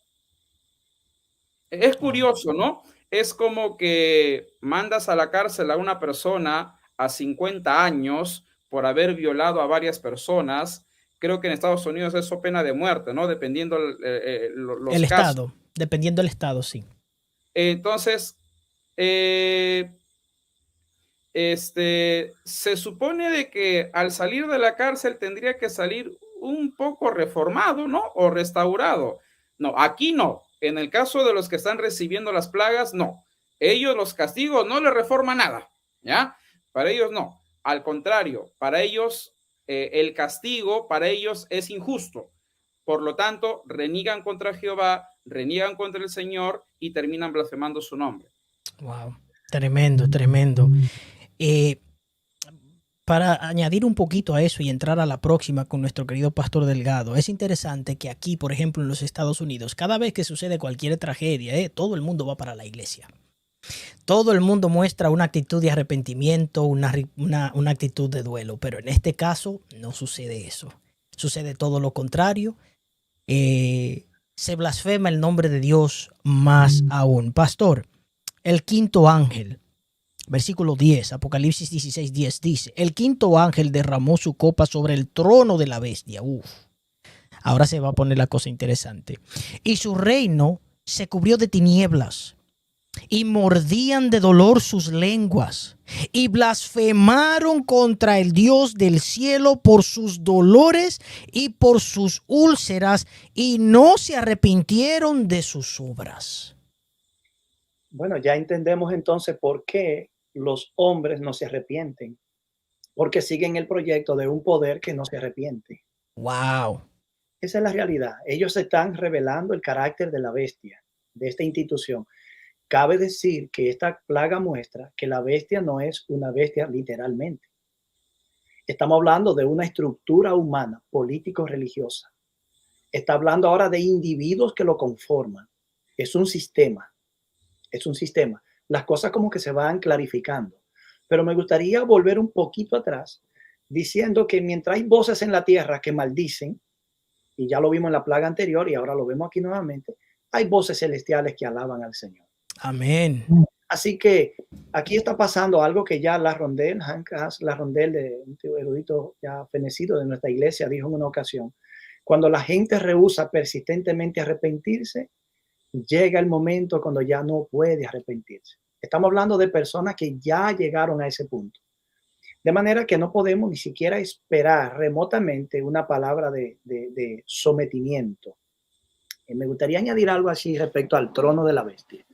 Es curioso, ¿no? Es como que mandas a la cárcel a una persona a 50 años por haber violado a varias personas. Creo que en Estados Unidos eso pena de muerte, ¿no? Dependiendo los El casos. estado, dependiendo del estado, sí. Entonces, se supone de que al salir de la cárcel tendría que salir un poco reformado, ¿no? O restaurado. No, aquí no. En el caso de los que están recibiendo las plagas, no. Ellos los castigos no les reforma nada, ¿ya? Para ellos no. Al contrario, para ellos el castigo, para ellos es injusto. Por lo tanto, reniegan contra Jehová, reniegan contra el Señor y terminan blasfemando su nombre. Wow. Tremendo, tremendo. Para añadir un poquito a eso y entrar a la próxima con nuestro querido Pastor Delgado, es interesante que aquí, por ejemplo, en los Estados Unidos, cada vez que sucede cualquier tragedia, todo el mundo va para la iglesia. Todo el mundo muestra una actitud de arrepentimiento, una actitud de duelo, pero en este caso no sucede eso. Sucede todo lo contrario. Se blasfema el nombre de Dios más aún. Pastor, el quinto ángel. Versículo 10, Apocalipsis 16:10 dice, el quinto ángel derramó su copa sobre el trono de la bestia. Uf, ahora se va a poner la cosa interesante. Y su reino se cubrió de tinieblas y mordían de dolor sus lenguas y blasfemaron contra el Dios del cielo por sus dolores y por sus úlceras y no se arrepintieron de sus obras. Bueno, ya entendemos entonces por qué los hombres no se arrepienten, porque siguen el proyecto de un poder que no se arrepiente. Wow. Esa es la realidad. Ellos están revelando el carácter de la bestia, de esta institución. Cabe decir que esta plaga muestra que la bestia no es una bestia literalmente. Estamos hablando de una estructura humana, político-religiosa. Está hablando ahora de individuos que lo conforman. Es un sistema. Es un sistema. Las cosas como que se van clarificando. Pero me gustaría volver un poquito atrás diciendo que mientras hay voces en la tierra que maldicen, y ya lo vimos en la plaga anterior y ahora lo vemos aquí nuevamente, hay voces celestiales que alaban al Señor. Amén. Así que aquí está pasando algo que ya Hank Larrondel, de un erudito ya fenecido de nuestra iglesia, dijo en una ocasión: cuando la gente rehúsa persistentemente arrepentirse, llega el momento cuando ya no puede arrepentirse. Estamos hablando de personas que ya llegaron a ese punto. De manera que no podemos ni siquiera esperar remotamente una palabra de sometimiento. Me gustaría añadir algo así respecto al trono de la bestia.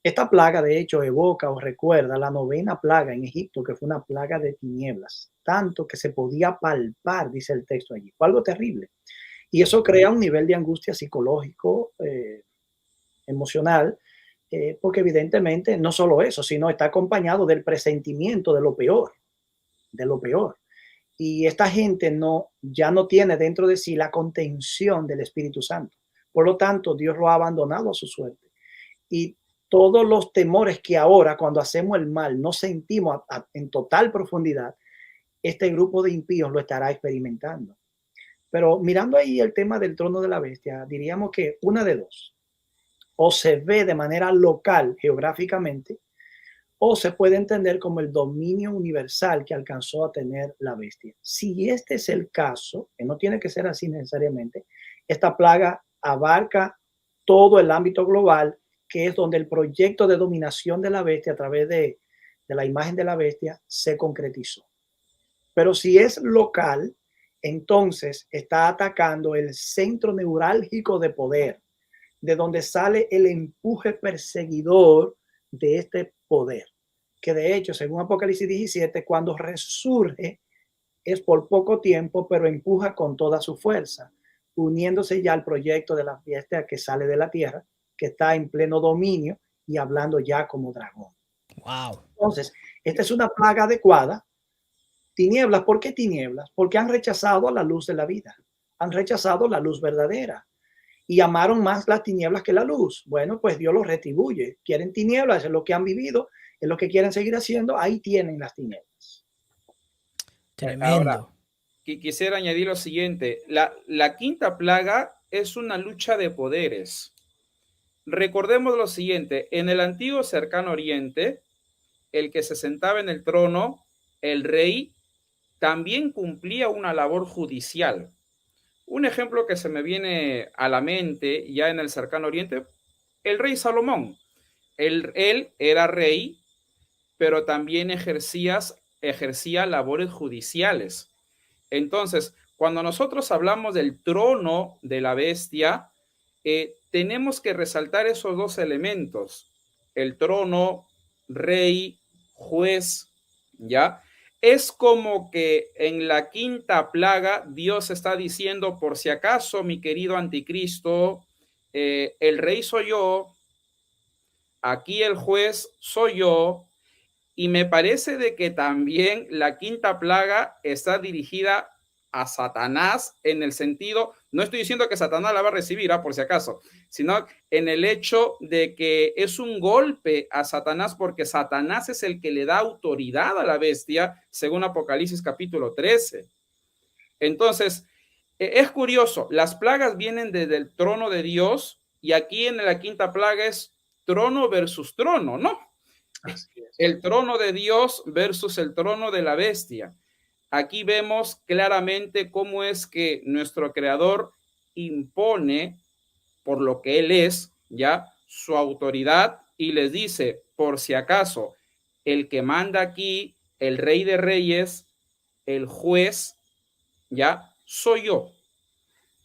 Esta plaga, de hecho, evoca o recuerda la 9ª plaga en Egipto, que fue una plaga de tinieblas, tanto que se podía palpar, dice el texto allí. Fue algo terrible. Y eso crea un nivel de angustia psicológico, emocional, porque evidentemente no solo eso, sino está acompañado del presentimiento de lo peor, de lo peor. Y esta gente ya no tiene dentro de sí la contención del Espíritu Santo. Por lo tanto, Dios lo ha abandonado a su suerte. Y todos los temores que ahora, cuando hacemos el mal, no sentimos en total profundidad, este grupo de impíos lo estará experimentando. Pero mirando ahí el tema del trono de la bestia, diríamos que una de dos: o se ve de manera local geográficamente, o se puede entender como el dominio universal que alcanzó a tener la bestia. Si este es el caso, que no tiene que ser así necesariamente, esta plaga abarca todo el ámbito global, que es donde el proyecto de dominación de la bestia a través de la imagen de la bestia se concretizó. Pero si es local, entonces está atacando el centro neurálgico de poder, de donde sale el empuje perseguidor de este poder, que de hecho, según Apocalipsis 17, cuando resurge es por poco tiempo, pero empuja con toda su fuerza, uniéndose ya al proyecto de la bestia que sale de la tierra, que está en pleno dominio y hablando ya como dragón. Wow. Entonces, esta es una plaga adecuada. Tinieblas, ¿por qué tinieblas? Porque han rechazado a la luz de la vida, han rechazado la luz verdadera y amaron más las tinieblas que la luz. Bueno, pues Dios los retribuye. Quieren tinieblas, es lo que han vivido, es lo que quieren seguir haciendo, ahí tienen las tinieblas. Tremendo. Ahora, quisiera añadir lo siguiente: la quinta plaga es una lucha de poderes. Recordemos lo siguiente: en el antiguo cercano oriente, el que se sentaba en el trono, el rey, también cumplía una labor judicial. Un ejemplo que se me viene a la mente ya en el cercano oriente: el rey Salomón. Él era rey, pero también ejercía labores judiciales. Entonces, cuando nosotros hablamos del trono de la bestia, tenemos que resaltar esos dos elementos: el trono, rey, juez, ¿ya? Es como que en la quinta plaga Dios está diciendo: por si acaso, mi querido anticristo, el rey soy yo, aquí el juez soy yo. Y me parece de que también la quinta plaga está dirigida a Satanás, en el sentido, no estoy diciendo que Satanás la va a recibir, por si acaso, sino en el hecho de que es un golpe a Satanás, porque Satanás es el que le da autoridad a la bestia, según Apocalipsis capítulo 13. Entonces, es curioso, las plagas vienen desde el trono de Dios, y aquí en la quinta plaga es trono versus trono, ¿no? El trono de Dios versus el trono de la bestia. Aquí vemos claramente cómo es que nuestro creador impone, por lo que él es, ya, su autoridad, y les dice: por si acaso, el que manda aquí, el rey de reyes, el juez, ya, soy yo.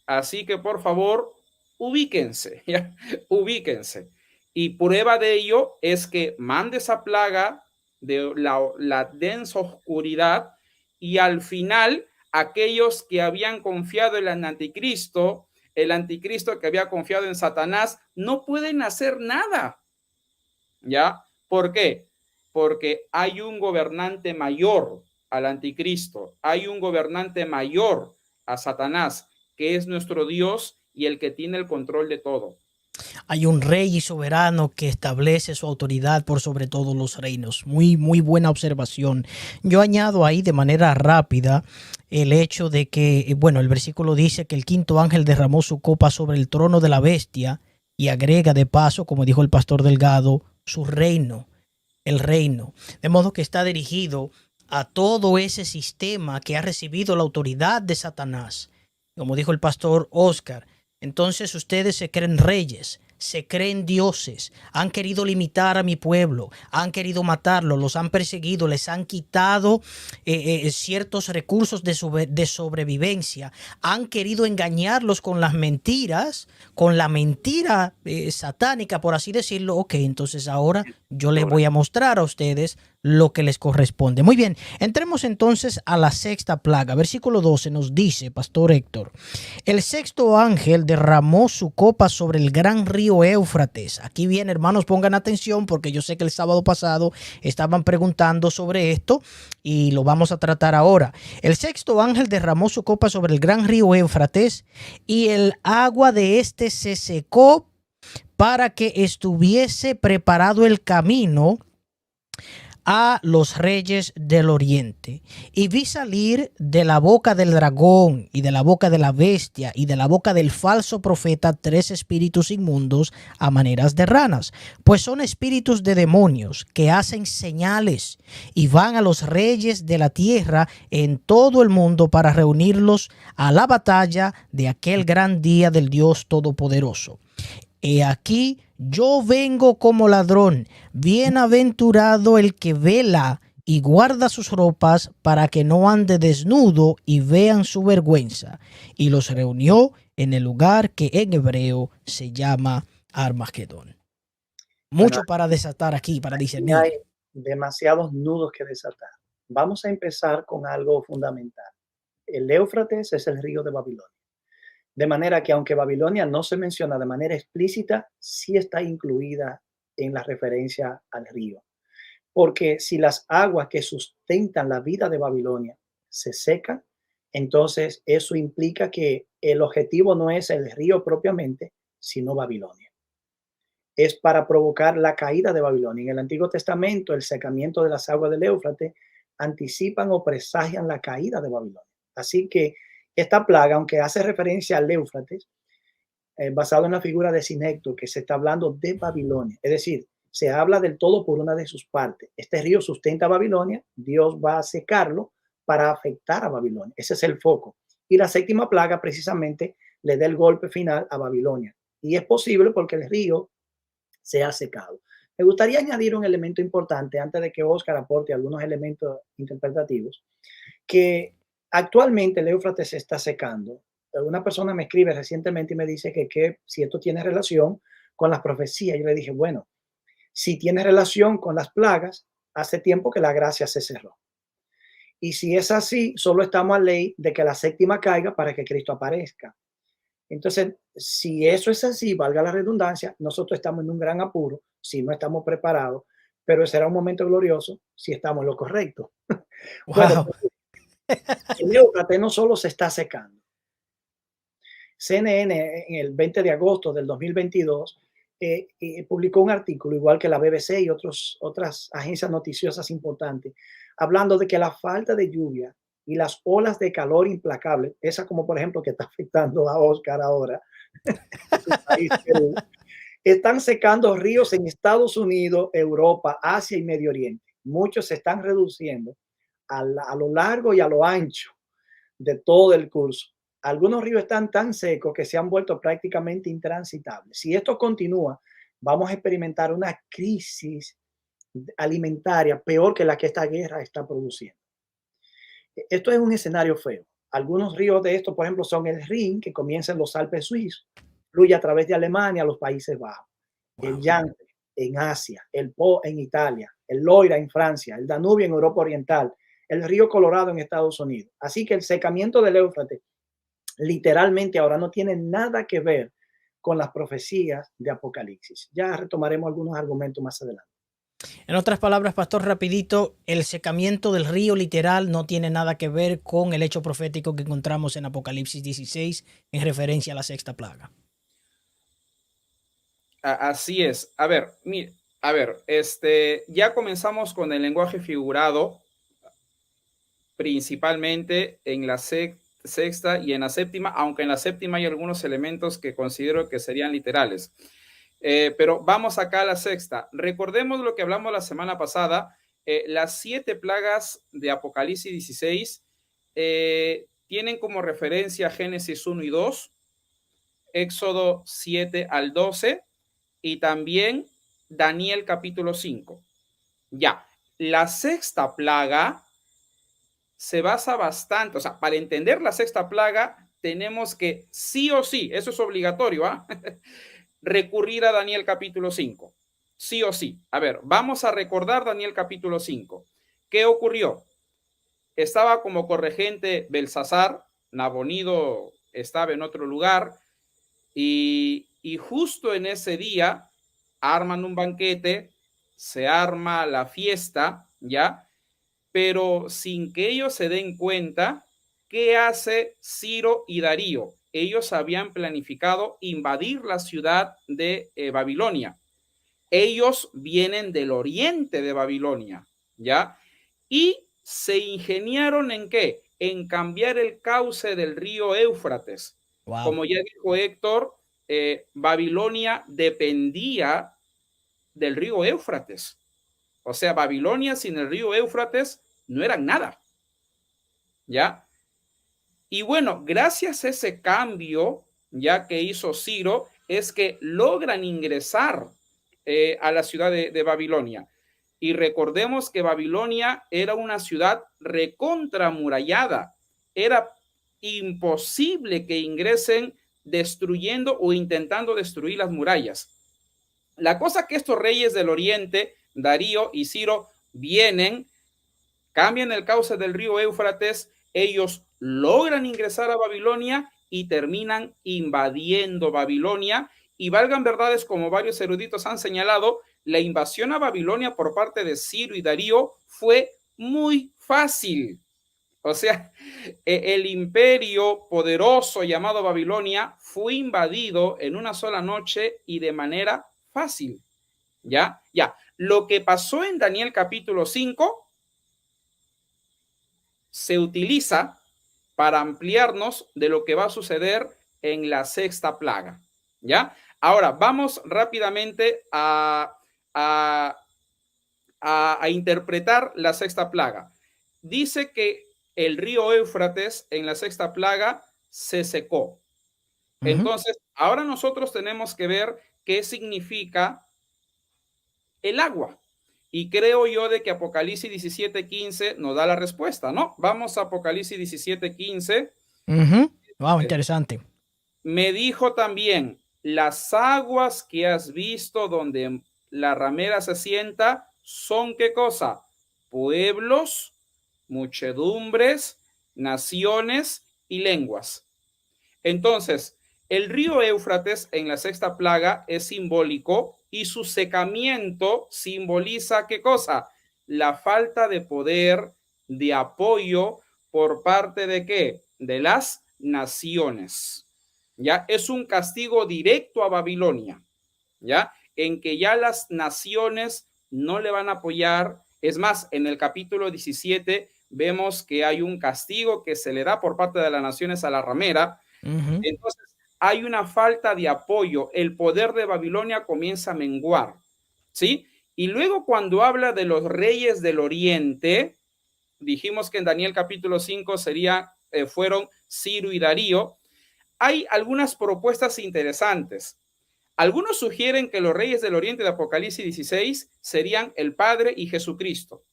Así que por favor, ubíquense, ¿ya? Ubíquense. Y prueba de ello es que mande esa plaga de la densa oscuridad, y al final aquellos que habían confiado en el anticristo que había confiado en Satanás, no pueden hacer nada. ¿Ya? ¿Por qué? Porque hay un gobernante mayor al anticristo, hay un gobernante mayor a Satanás, que es nuestro Dios y el que tiene el control de todo. Hay un rey y soberano que establece su autoridad por sobre todos los reinos. Muy, muy buena observación. Yo añado ahí de manera rápida el hecho de que, bueno, el versículo dice que el quinto ángel derramó su copa sobre el trono de la bestia, y agrega de paso, como dijo el pastor Delgado, su reino, el reino. De modo que está dirigido a todo ese sistema que ha recibido la autoridad de Satanás. Como dijo el pastor Oscar, entonces ustedes se creen reyes, se creen dioses, han querido limitar a mi pueblo, han querido matarlo, los han perseguido, les han quitado ciertos recursos de sobrevivencia, han querido engañarlos con las mentiras, con la mentira satánica, por así decirlo. Ok, entonces ahora yo les voy a mostrar a ustedes lo que les corresponde. Muy bien, entremos entonces a la sexta plaga. Versículo 12 nos dice, Pastor Héctor, el sexto ángel derramó su copa sobre el gran río Éufrates. Aquí viene, hermanos, pongan atención porque yo sé que el sábado pasado estaban preguntando sobre esto y lo vamos a tratar ahora. El sexto ángel derramó su copa sobre el gran río Éufrates y el agua de este se secó para que estuviese preparado el camino a los reyes del oriente. Y vi salir de la boca del dragón y de la boca de la bestia y de la boca del falso profeta 3 espíritus inmundos a maneras de ranas, pues son espíritus de demonios que hacen señales y van a los reyes de la tierra en todo el mundo para reunirlos a la batalla de aquel gran día del Dios Todopoderoso. He aquí, yo vengo como ladrón. Bienaventurado el que vela y guarda sus ropas para que no ande desnudo y vean su vergüenza. Y los reunió en el lugar que en hebreo se llama Armagedón. Mucho para desatar aquí, para discernir. Hay demasiados nudos que desatar. Vamos a empezar con algo fundamental. El Éufrates es el río de Babilonia. De manera que aunque Babilonia no se menciona de manera explícita, sí está incluida en la referencia al río. Porque si las aguas que sustentan la vida de Babilonia se secan, entonces eso implica que el objetivo no es el río propiamente, sino Babilonia. Es para provocar la caída de Babilonia. En el Antiguo Testamento, el secamiento de las aguas del Éufrates anticipan o presagian la caída de Babilonia. Así que esta plaga, aunque hace referencia al Éufrates, basado en la figura de Sinecto, que se está hablando de Babilonia, es decir, se habla del todo por una de sus partes. Este río sustenta a Babilonia, Dios va a secarlo para afectar a Babilonia. Ese es el foco. Y la séptima plaga precisamente le da el golpe final a Babilonia. Y es posible porque el río se ha secado. Me gustaría añadir un elemento importante antes de que Oscar aporte algunos elementos interpretativos, que actualmente el Éufrates se está secando. Una persona me escribe recientemente y me dice que si esto tiene relación con las profecías. Yo le dije, bueno, si tiene relación con las plagas, hace tiempo que la gracia se cerró. Y si es así, solo estamos a ley de que la séptima caiga para que Cristo aparezca. Entonces, si eso es así, valga la redundancia, nosotros estamos en un gran apuro si no estamos preparados, pero será un momento glorioso si estamos en lo correcto. Wow. Bueno, el Éufrates no solo se está secando. CNN en el 20 de agosto del 2022 publicó un artículo, igual que la BBC y otras agencias noticiosas importantes, hablando de que la falta de lluvia y las olas de calor implacables, esa como por ejemplo que está afectando a Oscar ahora, están secando ríos en Estados Unidos, Europa, Asia y Medio Oriente. Muchos se están reduciendo a lo largo y a lo ancho de todo el curso. Algunos ríos están tan secos que se han vuelto prácticamente intransitables. Si esto continúa, vamos a experimentar una crisis alimentaria peor que la que esta guerra está produciendo. Esto es un escenario feo. Algunos ríos de estos, por ejemplo, son el Rin, que comienza en los Alpes suizos, fluye a través de Alemania a los Países Bajos. Wow. El Yangtze en Asia, el Po en Italia, el Loira en Francia, el Danubio en Europa Oriental, el río Colorado en Estados Unidos. Así que el secamiento del Éufrates literalmente ahora no tiene nada que ver con las profecías de Apocalipsis. Ya retomaremos algunos argumentos más adelante. En otras palabras, pastor, rapidito, el secamiento del río literal no tiene nada que ver con el hecho profético que encontramos en Apocalipsis 16 en referencia a la sexta plaga. Así es. A ver, ya comenzamos con el lenguaje figurado, principalmente en la sexta y en la séptima, aunque en la séptima hay algunos elementos que considero que serían literales. Pero vamos acá a la sexta. Recordemos lo que hablamos la semana pasada. Las 7 plagas de Apocalipsis 16 tienen como referencia Génesis 1 y 2, Éxodo 7 al 12 y también Daniel capítulo 5. Ya, la sexta plaga se basa bastante, o sea, para entender la sexta plaga tenemos que sí o sí, eso es obligatorio, recurrir a Daniel capítulo 5. sí o sí. A ver, vamos a recordar Daniel capítulo 5. ¿Qué ocurrió? Estaba como corregente Belsasar, Nabonido estaba en otro lugar, y justo en ese día arman un banquete, se arma la fiesta, ¿ya? Pero sin que ellos se den cuenta, ¿qué hace Ciro y Darío? Ellos habían planificado invadir la ciudad de Babilonia. Ellos vienen del oriente de Babilonia, ¿ya? Y se ingeniaron en qué? En cambiar el cauce del río Éufrates. Wow. Como ya dijo Héctor, Babilonia dependía del río Éufrates. O sea, Babilonia sin el río Éufrates no eran nada, ¿ya? Y bueno, gracias a ese cambio ya que hizo Ciro, es que logran ingresar a la ciudad de Babilonia. Y recordemos que Babilonia era una ciudad recontramurallada. Era imposible que ingresen destruyendo o intentando destruir las murallas. La cosa que estos reyes del oriente, Darío y Ciro, vienen, cambian el cauce del río Éufrates, ellos logran ingresar a Babilonia y terminan invadiendo Babilonia. Y valgan verdades, como varios eruditos han señalado, la invasión a Babilonia por parte de Ciro y Darío fue muy fácil. O sea, el imperio poderoso llamado Babilonia fue invadido en una sola noche y de manera fácil. ¿Ya? Ya. Lo que pasó en Daniel capítulo 5 se utiliza para ampliarnos de lo que va a suceder en la sexta plaga. ¿Ya? Ahora, vamos rápidamente a interpretar la sexta plaga. Dice que el río Éufrates en la sexta plaga se secó. Entonces, ahora nosotros tenemos que ver qué significa el agua. Y creo yo de que Apocalipsis 17:15 nos da la respuesta, ¿no? Vamos a Apocalipsis 17:15. Wow, interesante. Me dijo también, las aguas que has visto donde la ramera se sienta son ¿qué cosa? Pueblos, muchedumbres, naciones y lenguas. Entonces, el río Éufrates en la sexta plaga es simbólico y su secamiento simboliza ¿qué cosa? La falta de poder, de apoyo por parte de ¿qué? De las naciones. ¿Ya? Es un castigo directo a Babilonia, ¿ya? En que ya las naciones no le van a apoyar. Es más, en el capítulo 17 vemos que hay un castigo que se le da por parte de las naciones a la ramera. Entonces, hay una falta de apoyo. El poder de Babilonia comienza a menguar, ¿sí? Y luego cuando habla de los reyes del oriente, dijimos que en Daniel capítulo 5 fueron Ciro y Darío. Hay algunas propuestas interesantes. Algunos sugieren que los reyes del oriente de Apocalipsis 16 serían el Padre y Jesucristo,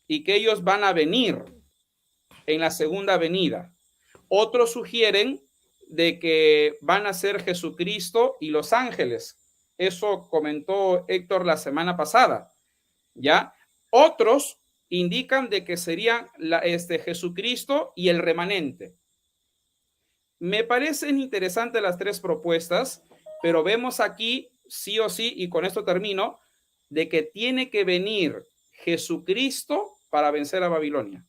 y que ellos van a venir en la segunda venida. Otros sugieren de que van a ser Jesucristo y los ángeles. Eso comentó Héctor la semana pasada, ¿ya? Otros indican de que serían Jesucristo y el remanente. Me parecen interesantes las tres propuestas, pero vemos aquí, sí o sí, y con esto termino, de que tiene que venir Jesucristo para vencer a Babilonia.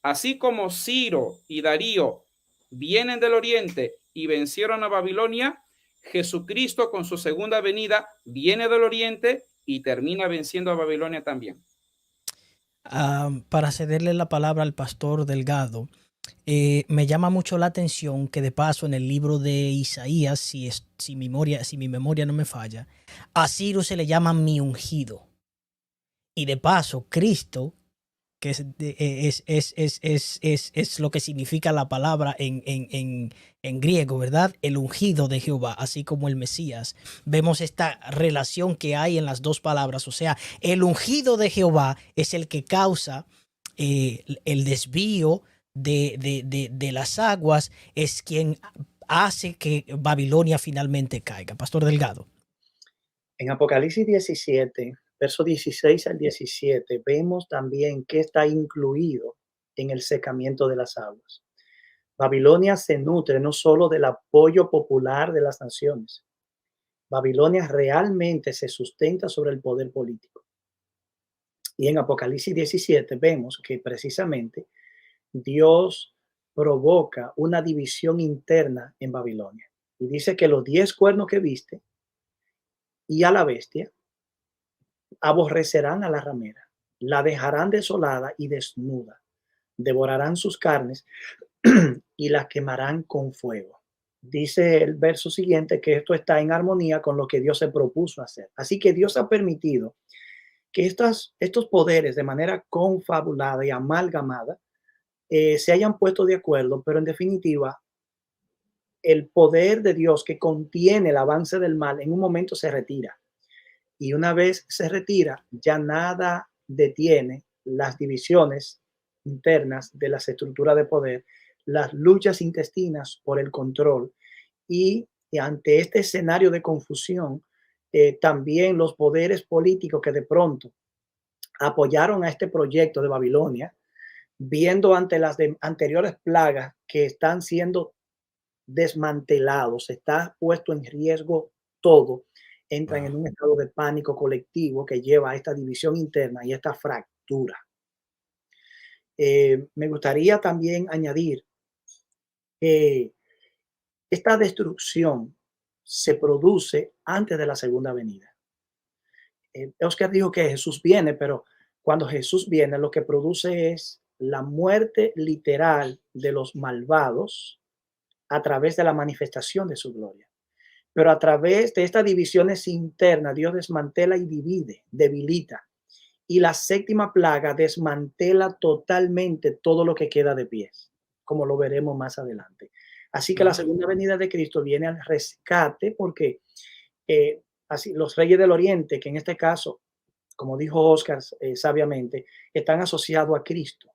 Así como Ciro y Darío vienen del oriente y vencieron a Babilonia, Jesucristo con su segunda venida viene del oriente y termina venciendo a Babilonia también. Para cederle la palabra al pastor Delgado, me llama mucho la atención que de paso en el libro de Isaías, si mi memoria no me falla, a Ciro se le llama mi ungido. Y de paso, Cristo, que es lo que significa la palabra en griego, ¿verdad? El ungido de Jehová, así como el Mesías. Vemos esta relación que hay en las dos palabras. O sea, el ungido de Jehová es el que causa el desvío de las aguas, es quien hace que Babilonia finalmente caiga. Pastor Delgado. En Apocalipsis 17, versos 16 al 17, vemos también que está incluido en el secamiento de las aguas. Babilonia se nutre no solo del apoyo popular de las naciones. Babilonia realmente se sustenta sobre el poder político. Y en Apocalipsis 17 vemos que precisamente Dios provoca una división interna en Babilonia. Y dice que los 10 cuernos que viste y a la bestia aborrecerán a la ramera, la dejarán desolada y desnuda, devorarán sus carnes y la quemarán con fuego. Dice el verso siguiente que esto está en armonía con lo que Dios se propuso hacer. Así que Dios ha permitido que estos poderes de manera confabulada y amalgamada se hayan puesto de acuerdo, pero en definitiva, el poder de Dios que contiene el avance del mal en un momento se retira. Y una vez se retira, ya nada detiene las divisiones internas de las estructuras de poder, las luchas intestinas por el control. Y ante este escenario de confusión, también los poderes políticos que de pronto apoyaron a este proyecto de Babilonia, viendo ante las anteriores plagas que están siendo desmantelados, está puesto en riesgo todo, entran en un estado de pánico colectivo que lleva a esta división interna y esta fractura. Me gustaría también añadir que esta destrucción se produce antes de la segunda venida. Oscar dijo que Jesús viene, pero cuando Jesús viene, lo que produce es la muerte literal de los malvados a través de la manifestación de su gloria. Pero a través de estas divisiones internas, Dios desmantela y divide, debilita. Y la séptima plaga desmantela totalmente todo lo que queda de pie, como lo veremos más adelante. Así que la segunda venida de Cristo viene al rescate porque así los reyes del Oriente, que en este caso, como dijo Oscar sabiamente, están asociados a Cristo.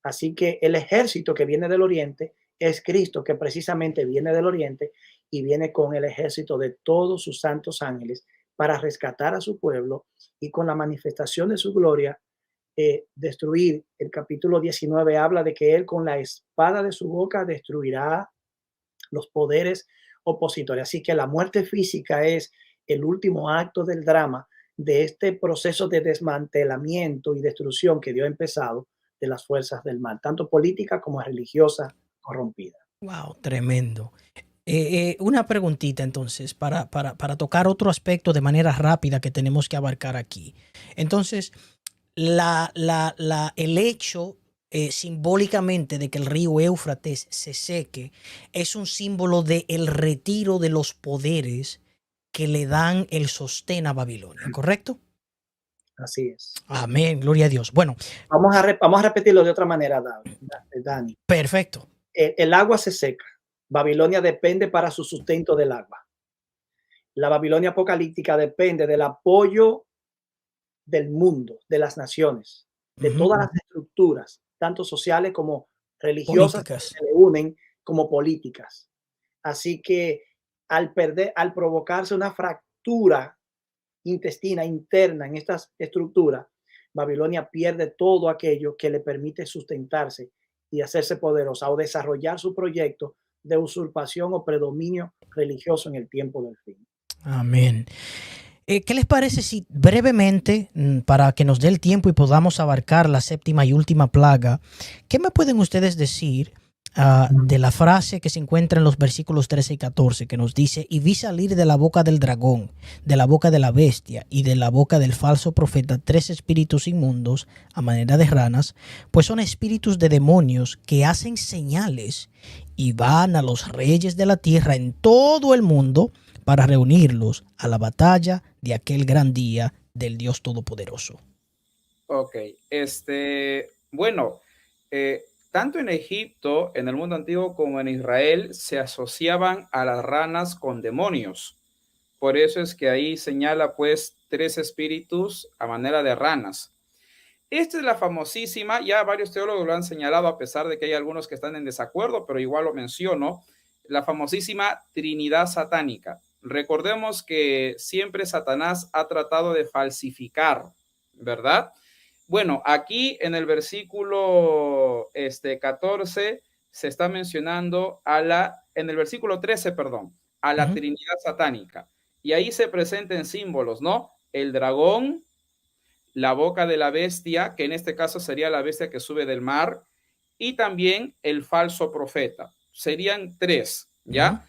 Así que el ejército que viene del Oriente es Cristo, que precisamente viene del Oriente y viene con el ejército de todos sus santos ángeles para rescatar a su pueblo y con la manifestación de su gloria destruir. El capítulo 19 habla de que él con la espada de su boca destruirá los poderes opositores. Así que la muerte física es el último acto del drama de este proceso de desmantelamiento y destrucción que Dios ha empezado de las fuerzas del mal, tanto política como religiosa corrompida. Wow, tremendo. Una preguntita entonces para tocar otro aspecto de manera rápida que tenemos que abarcar aquí. Entonces, el hecho simbólicamente de que el río Éufrates se seque es un símbolo del retiro de los poderes que le dan el sostén a Babilonia, ¿correcto? Así es. Amén, gloria a Dios. Bueno, vamos a repetirlo de otra manera, Dani. Perfecto. El agua se seca. Babilonia depende para su sustento del agua. La Babilonia apocalíptica depende del apoyo del mundo, de las naciones, de todas las estructuras, tanto sociales como religiosas, que se le unen, como políticas. Así que al provocarse una fractura intestina interna en estas estructuras, Babilonia pierde todo aquello que le permite sustentarse y hacerse poderosa o desarrollar su proyecto de usurpación o predominio religioso en el tiempo del fin. Amén. ¿Qué les parece si brevemente, para que nos dé el tiempo y podamos abarcar la séptima y última plaga, qué me pueden ustedes decir de la frase que se encuentra en los versículos 13 y 14, que nos dice: y vi salir de la boca del dragón, de la boca de la bestia y de la boca del falso profeta 3 espíritus inmundos a manera de ranas, pues son espíritus de demonios que hacen señales y van a los reyes de la tierra en todo el mundo para reunirlos a la batalla de aquel gran día del Dios Todopoderoso. Ok, bueno, tanto en Egipto, en el mundo antiguo, como en Israel, se asociaban a las ranas con demonios. Por eso es que ahí señala pues 3 espíritus a manera de ranas. Esta es la famosísima, ya varios teólogos lo han señalado, a pesar de que hay algunos que están en desacuerdo, pero igual lo menciono, la famosísima Trinidad satánica. Recordemos que siempre Satanás ha tratado de falsificar, ¿verdad? Bueno, aquí en el versículo 14 se está mencionando en el versículo 13, perdón, a la Trinidad satánica. Y ahí se presentan símbolos, ¿no? El dragón, la boca de la bestia, que en este caso sería la bestia que sube del mar, y también el falso profeta. Serían 3, ¿ya?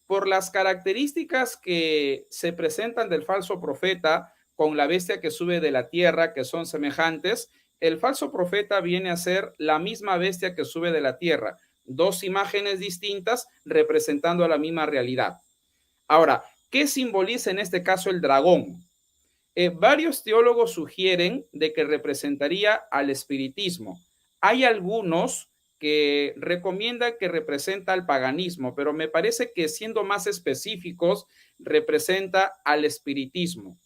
Por las características que se presentan del falso profeta con la bestia que sube de la tierra, que son semejantes, el falso profeta viene a ser la misma bestia que sube de la tierra, 2 imágenes distintas representando a la misma realidad. Ahora, ¿qué simboliza en este caso el dragón? Varios teólogos sugieren de que representaría al espiritismo. Hay algunos que recomiendan que representa al paganismo, pero me parece que siendo más específicos, representa al espiritismo.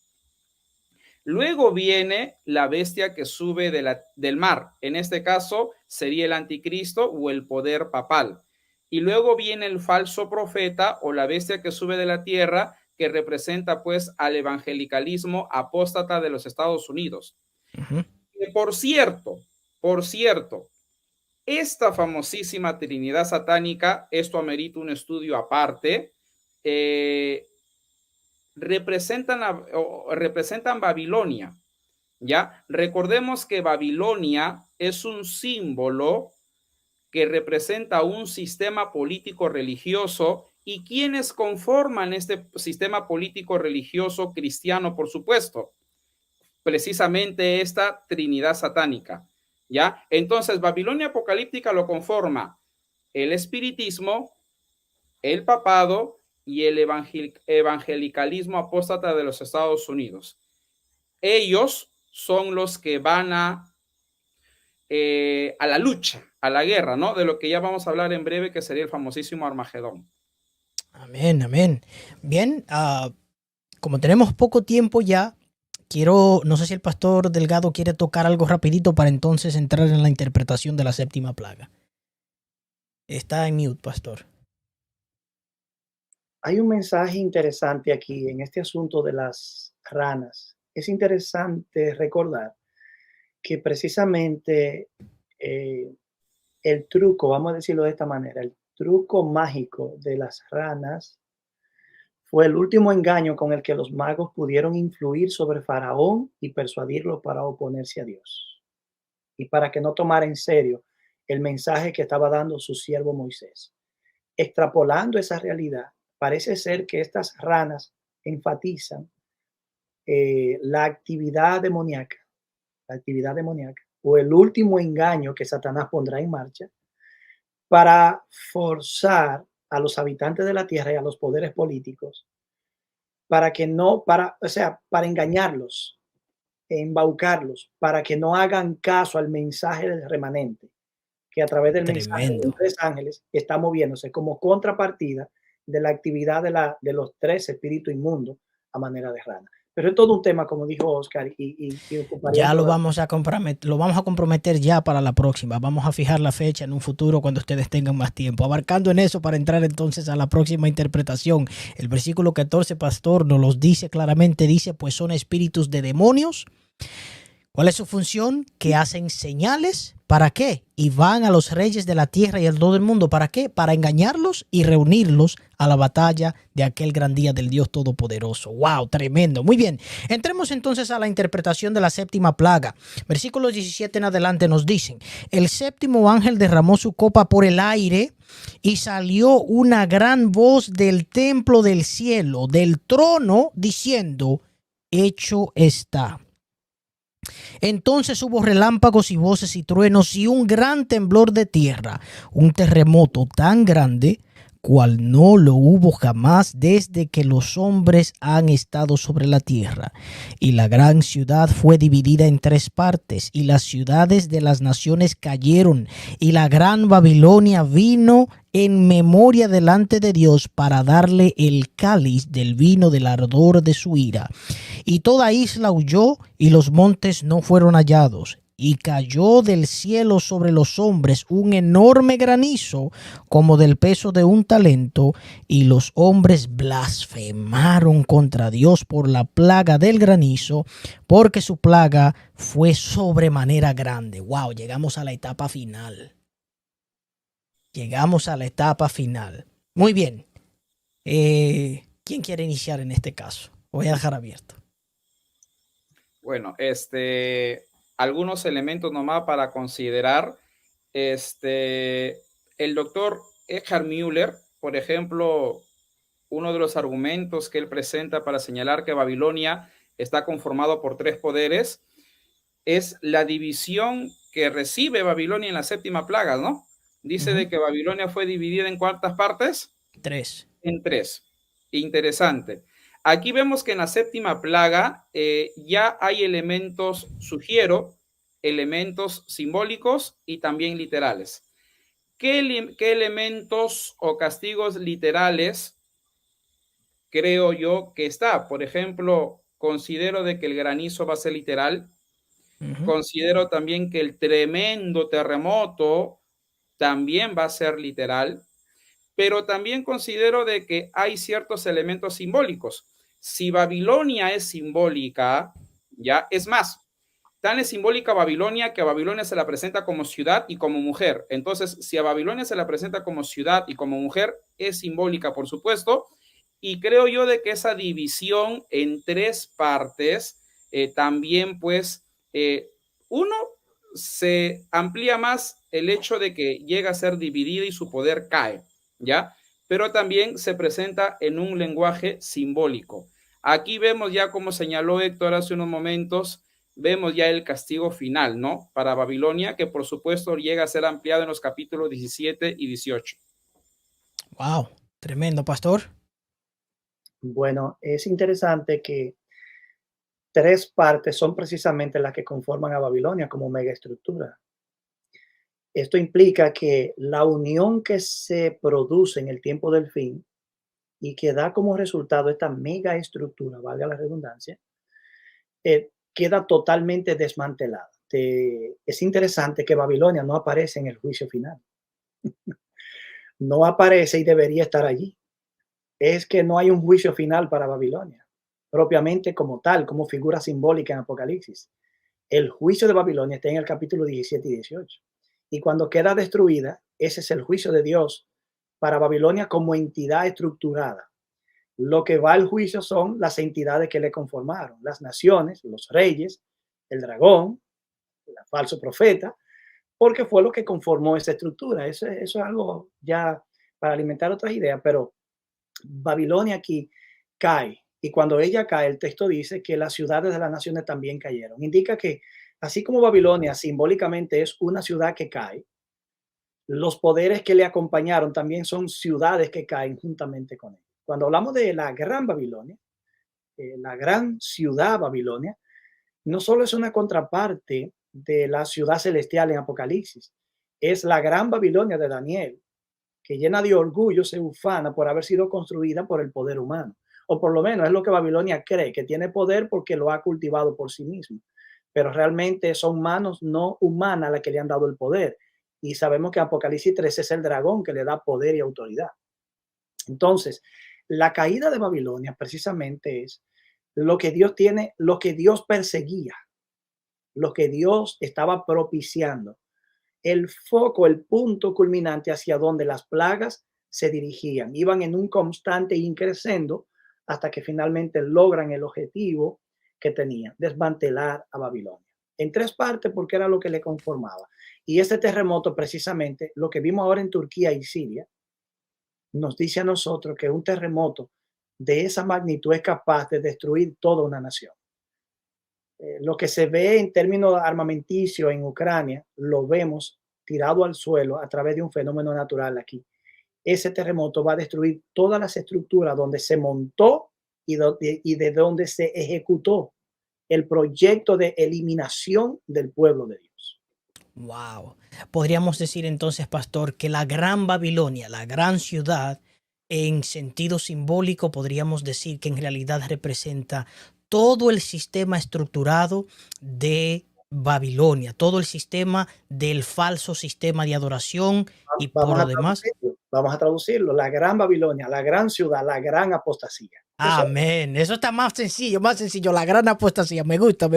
Luego viene la bestia que sube del mar. En este caso sería el anticristo o el poder papal. Y luego viene el falso profeta o la bestia que sube de la tierra, que representa pues al evangelicalismo apóstata de los Estados Unidos. Por cierto, esta famosísima Trinidad satánica, esto amerita un estudio aparte, representan Babilonia, ¿ya? Recordemos que Babilonia es un símbolo que representa un sistema político religioso. ¿Y quiénes conforman este sistema político religioso cristiano, por supuesto? Precisamente esta Trinidad satánica, ¿ya? Entonces, Babilonia apocalíptica lo conforma el espiritismo, el papado y el evangelicalismo apóstata de los Estados Unidos. Ellos son los que van a la lucha, a la guerra, ¿no? De lo que ya vamos a hablar en breve, que sería el famosísimo Armagedón. Amén, amén. Bien, como tenemos poco tiempo ya, no sé si el pastor Delgado quiere tocar algo rapidito para entonces entrar en la interpretación de la 7ª plaga. Está en mute, pastor. Hay un mensaje interesante aquí en este asunto de las ranas. Es interesante recordar que precisamente el truco, vamos a decirlo de esta manera, el truco mágico de las ranas fue el último engaño con el que los magos pudieron influir sobre Faraón y persuadirlo para oponerse a Dios y para que no tomara en serio el mensaje que estaba dando su siervo Moisés. Extrapolando esa realidad, parece ser que estas ranas enfatizan la actividad demoníaca o el último engaño que Satanás pondrá en marcha para forzar a los habitantes de la tierra y a los poderes políticos para engañarlos, embaucarlos, para que no hagan caso al mensaje del remanente, que a través del mensaje de los 3 ángeles está moviéndose como contrapartida de la actividad de los 3 espíritus inmundos a manera de rana. Pero es todo un tema, como dijo Oscar, ya lo vamos a comprometer ya para la próxima. Vamos a fijar la fecha en un futuro cuando ustedes tengan más tiempo. Abarcando en eso para entrar entonces a la próxima interpretación. El versículo 14, pastor, nos los dice claramente, dice, pues son espíritus de demonios. ¿Cuál es su función? Que hacen señales. ¿Para qué? Y van a los reyes de la tierra y a todo el mundo. ¿Para qué? Para engañarlos y reunirlos a la batalla de aquel gran día del Dios Todopoderoso. ¡Wow! Tremendo. Muy bien. Entremos entonces a la interpretación de la 7ª plaga. Versículos 17 en adelante nos dicen: el 7º ángel derramó su copa por el aire y salió una gran voz del templo del cielo, del trono, diciendo: hecho está. Entonces hubo relámpagos y voces y truenos y un gran temblor de tierra, un terremoto tan grande cual no lo hubo jamás desde que los hombres han estado sobre la tierra. Y la gran ciudad fue dividida en 3 partes, y las ciudades de las naciones cayeron, y la gran Babilonia vino en memoria delante de Dios para darle el cáliz del vino del ardor de su ira. Y toda isla huyó, y los montes no fueron hallados. y cayó del cielo sobre los hombres un enorme granizo como del peso de un talento, y los hombres blasfemaron contra Dios por la plaga del granizo, porque su plaga fue sobremanera grande. Wow, llegamos a la etapa final. Llegamos a la etapa final. Muy bien. ¿Quién quiere iniciar en este caso? Voy a dejar abierto. Bueno, algunos elementos nomás para considerar. El doctor Eckhard Müller, por ejemplo, uno de los argumentos que él presenta para señalar que Babilonia está conformado por 3 poderes es la división que recibe Babilonia en la 7ª plaga, ¿no? Dice de que Babilonia fue dividida en ¿cuántas partes? 3. En 3. Interesante. Aquí vemos que en la 7ª plaga ya hay elementos, sugiero, elementos simbólicos y también literales. ¿Qué elementos o castigos literales creo yo que está? Por ejemplo, considero de que el granizo va a ser literal. Considero también que el tremendo terremoto también va a ser literal, pero también considero de que hay ciertos elementos simbólicos. Si Babilonia es simbólica, ya es más, tan es simbólica Babilonia que a Babilonia se la presenta como ciudad y como mujer. Entonces, si a Babilonia se la presenta como ciudad y como mujer, es simbólica, por supuesto, y creo yo de que esa división en 3 partes también, pues, uno, se amplía más el hecho de que llega a ser dividida y su poder cae, ¿ya? Pero también se presenta en un lenguaje simbólico. Aquí vemos ya, como señaló Héctor hace unos momentos, vemos ya el castigo final, ¿no? Para Babilonia, que por supuesto llega a ser ampliado en los capítulos 17 y 18. Wow, tremendo, pastor. Bueno, es interesante que 3 partes son precisamente las que conforman a Babilonia como megaestructura. Esto implica que la unión que se produce en el tiempo del fin y que da como resultado esta megaestructura, valga la redundancia, queda totalmente desmantelada. Es interesante que Babilonia no aparece en el juicio final. No aparece y debería estar allí. Es que no hay un juicio final para Babilonia, propiamente como tal, como figura simbólica en Apocalipsis. El juicio de Babilonia está en el capítulo 17 y 18. Y cuando queda destruida, ese es el juicio de Dios para Babilonia como entidad estructurada. Lo que va al juicio son las entidades que le conformaron, las naciones, los reyes, el dragón, el falso profeta, porque fue lo que conformó esa estructura. Eso es algo ya para alimentar otras ideas, pero Babilonia aquí cae. Y cuando ella cae, el texto dice que las ciudades de las naciones también cayeron. Indica que así como Babilonia simbólicamente es una ciudad que cae, los poderes que le acompañaron también son ciudades que caen juntamente con él. Cuando hablamos de la gran Babilonia, la gran ciudad Babilonia, no solo es una contraparte de la ciudad celestial en Apocalipsis, es la gran Babilonia de Daniel, que llena de orgullo se ufana por haber sido construida por el poder humano. O por lo menos es lo que Babilonia cree, que tiene poder porque lo ha cultivado por sí mismo. Pero realmente son manos no humanas las que le han dado el poder. Y sabemos que Apocalipsis 13 es el dragón que le da poder y autoridad. Entonces, la caída de Babilonia precisamente es lo que Dios tiene, lo que Dios perseguía, lo que Dios estaba propiciando, el foco, el punto culminante hacia donde las plagas se dirigían. Iban en un constante increciendo hasta que finalmente logran el objetivo que tenían, desmantelar a Babilonia. En 3 partes porque era lo que le conformaba. Y este terremoto precisamente, lo que vimos ahora en Turquía y Siria, nos dice a nosotros que un terremoto de esa magnitud es capaz de destruir toda una nación. Lo que se ve en términos armamenticios en Ucrania, lo vemos tirado al suelo a través de un fenómeno natural aquí. Ese terremoto va a destruir todas las estructuras donde se montó y de donde se ejecutó el proyecto de eliminación del pueblo de Dios. Wow. Podríamos decir entonces, pastor, que la gran Babilonia, la gran ciudad, en sentido simbólico, podríamos decir que en realidad representa todo el sistema estructurado de Babilonia, todo el sistema del falso sistema de adoración y por lo demás. Vamos a traducirlo, la gran Babilonia, la gran ciudad, la gran apostasía. Amén. Eso está más sencillo. La gran apostasía. Me gusta.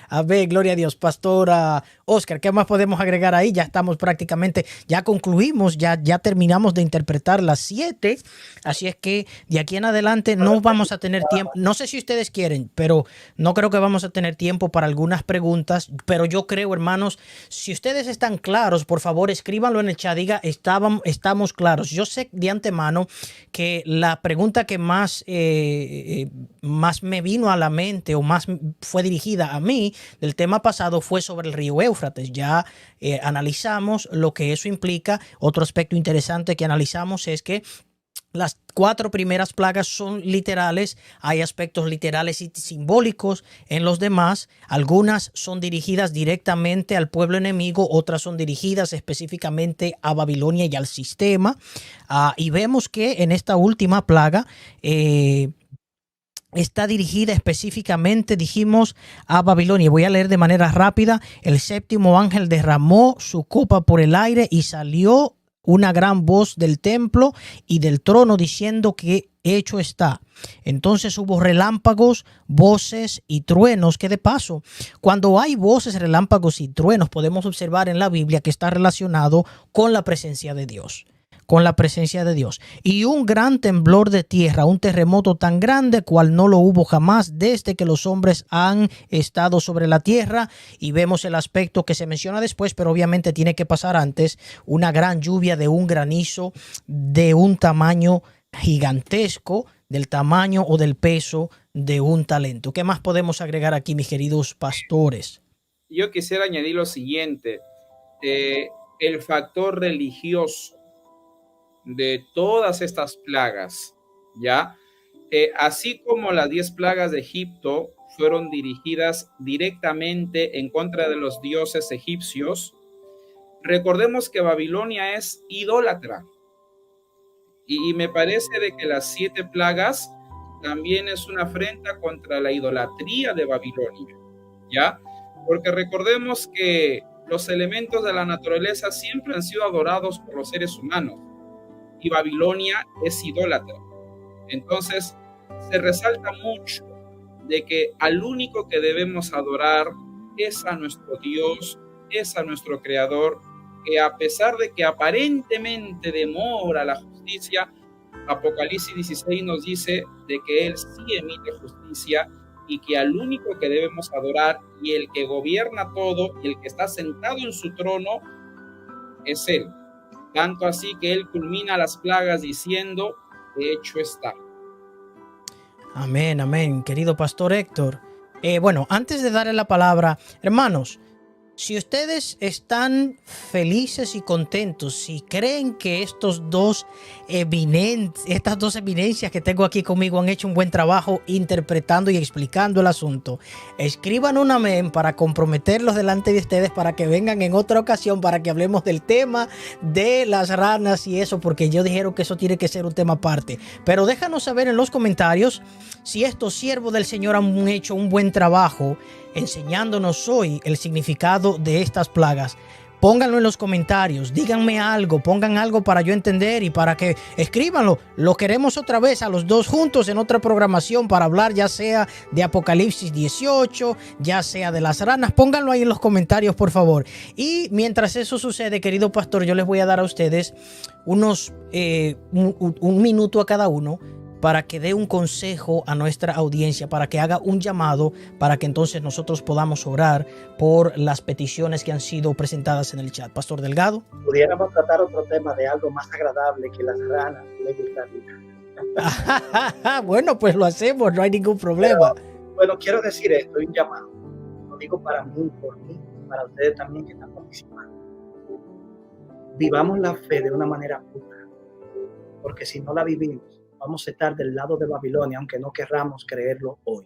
Amén. Gloria a Dios. Pastora Oscar, ¿qué más podemos agregar ahí? Ya estamos prácticamente, ya concluimos, ya terminamos de interpretar las 7. Así es que de aquí en adelante no vamos a tener tiempo. No sé si ustedes quieren, pero no creo que vamos a tener tiempo para algunas preguntas. Pero yo creo, hermanos, si ustedes están claros, por favor, escríbanlo en el chat. Diga, estamos claros. Yo sé de antemano que la pregunta que más me vino a la mente o más fue dirigida a mí del tema pasado fue sobre el río Éufrates. Ya analizamos lo que eso implica. Otro aspecto interesante que analizamos es que las 4 primeras plagas son literales, hay aspectos literales y simbólicos en los demás. Algunas son dirigidas directamente al pueblo enemigo, otras son dirigidas específicamente a Babilonia y al sistema. Y vemos que en esta última plaga está dirigida específicamente, dijimos, a Babilonia. Voy a leer de manera rápida. El 7º ángel derramó su copa por el aire y salió una gran voz del templo y del trono diciendo que hecho está. Entonces hubo relámpagos, voces y truenos, que de paso, cuando hay voces, relámpagos y truenos, podemos observar en la Biblia que está relacionado con la presencia de Dios. Y un gran temblor de tierra, un terremoto tan grande cual no lo hubo jamás desde que los hombres han estado sobre la tierra. Y vemos el aspecto que se menciona después, pero obviamente tiene que pasar antes, una gran lluvia de un granizo de un tamaño gigantesco, del tamaño o del peso de un talento. ¿Qué más podemos agregar aquí, mis queridos pastores? Yo quisiera añadir lo siguiente, el factor religioso de todas estas plagas, ¿ya? Así como las 10 plagas de Egipto fueron dirigidas directamente en contra de los dioses egipcios, recordemos que Babilonia es idólatra. Y me parece de que las 7 plagas también es una afrenta contra la idolatría de Babilonia, ¿ya? Porque recordemos que los elementos de la naturaleza siempre han sido adorados por los seres humanos, y Babilonia es idólatra. Entonces se resalta mucho de que al único que debemos adorar es a nuestro Dios, es a nuestro Creador, que a pesar de que aparentemente demora la justicia, Apocalipsis 16 nos dice de que Él sí emite justicia y que al único que debemos adorar y el que gobierna todo y el que está sentado en su trono es Él. Tanto así que Él culmina las plagas diciendo, hecho está. Amén, amén, querido pastor Héctor. Bueno, antes de darle la palabra, hermanos, si ustedes están felices y contentos, si creen que estas dos eminencias que tengo aquí conmigo han hecho un buen trabajo interpretando y explicando el asunto, escriban un amén para comprometerlos delante de ustedes para que vengan en otra ocasión para que hablemos del tema de las ranas y eso, porque ellos dijeron que eso tiene que ser un tema aparte. Pero déjanos saber en los comentarios si estos siervos del Señor han hecho un buen trabajo enseñándonos hoy el significado de estas plagas. Pónganlo en los comentarios, díganme algo, pongan algo para yo entender y para que escríbanlo. Lo queremos otra vez a los dos juntos en otra programación para hablar ya sea de Apocalipsis 18, ya sea de las ranas. Pónganlo ahí en los comentarios, por favor. Y mientras eso sucede, querido pastor, yo les voy a dar a ustedes un minuto a cada uno para que dé un consejo a nuestra audiencia, para que haga un llamado, para que entonces nosotros podamos orar por las peticiones que han sido presentadas en el chat. Pastor Delgado. Pudiéramos tratar otro tema de algo más agradable que las ranas. Le gustaría. Bueno, pues lo hacemos, no hay ningún problema. Pero, bueno, quiero decir esto, un llamado. Lo digo para mí, por mí, para ustedes también que están participando. Vivamos la fe de una manera pura, porque si no la vivimos, vamos a estar del lado de Babilonia, aunque no querramos creerlo hoy.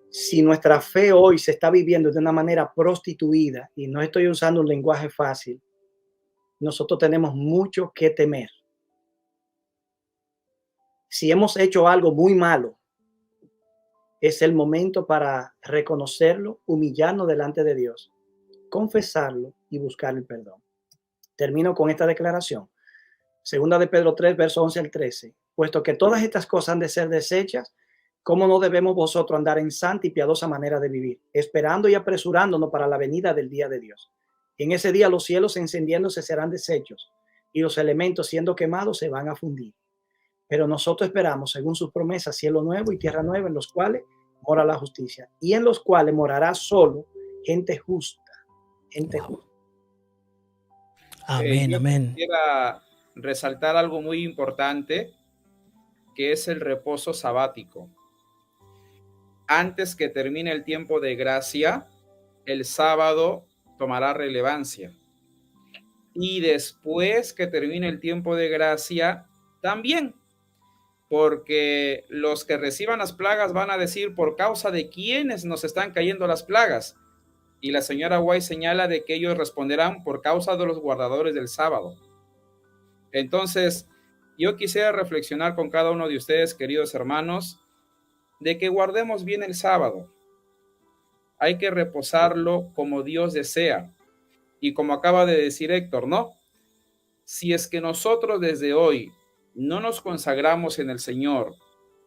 Si nuestra fe hoy se está viviendo de una manera prostituida, y no estoy usando un lenguaje fácil, nosotros tenemos mucho que temer. Si hemos hecho algo muy malo, es el momento para reconocerlo, humillarnos delante de Dios, confesarlo y buscar el perdón. Termino con esta declaración. Segunda de Pedro 3, verso 11 al 13. Puesto que todas estas cosas han de ser desechas, ¿cómo no debemos vosotros andar en santa y piadosa manera de vivir, esperando y apresurándonos para la venida del día de Dios? En ese día los cielos encendiéndose serán deshechos y los elementos siendo quemados se van a fundir. Pero nosotros esperamos, según sus promesas, cielo nuevo y tierra nueva, en los cuales mora la justicia y en los cuales morará solo gente justa. Gente justa. Amén, Yo amén. quisiera resaltar algo muy importante, que es el reposo sabático. Antes que termine el tiempo de gracia, el sábado tomará relevancia. Y después que termine el tiempo de gracia, también. Porque los que reciban las plagas van a decir por causa de quiénes nos están cayendo las plagas. Y la señora White señala de que ellos responderán por causa de los guardadores del sábado. Entonces, yo quisiera reflexionar con cada uno de ustedes, queridos hermanos, de que guardemos bien el sábado. Hay que reposarlo como Dios desea. Y como acaba de decir Héctor, ¿no? Si es que nosotros desde hoy no nos consagramos en el Señor,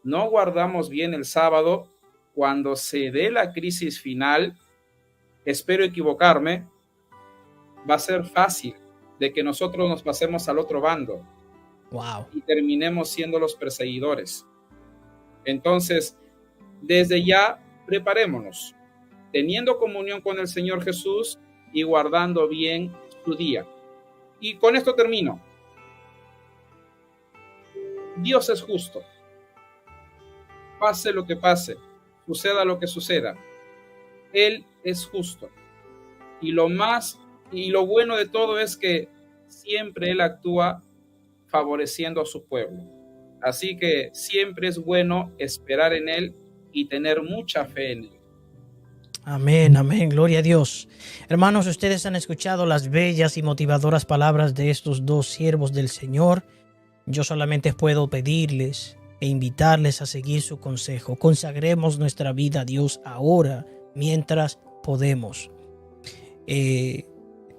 no guardamos bien el sábado, cuando se dé la crisis final, espero equivocarme, va a ser fácil de que nosotros nos pasemos al otro bando. Wow. Y terminemos siendo los perseguidores. Entonces, desde ya, preparémonos, teniendo comunión con el Señor Jesús y guardando bien su día. Y con esto termino. Dios es justo. Pase lo que pase, suceda lo que suceda, Él es justo. Y lo bueno de todo es que siempre Él actúa favoreciendo a su pueblo. Así que siempre es bueno esperar en Él y tener mucha fe en Él. Amén, amén, gloria a Dios. Hermanos, ustedes han escuchado las bellas y motivadoras palabras de estos dos siervos del Señor. Yo solamente puedo pedirles e invitarles a seguir su consejo. Consagremos nuestra vida a Dios ahora, mientras podemos.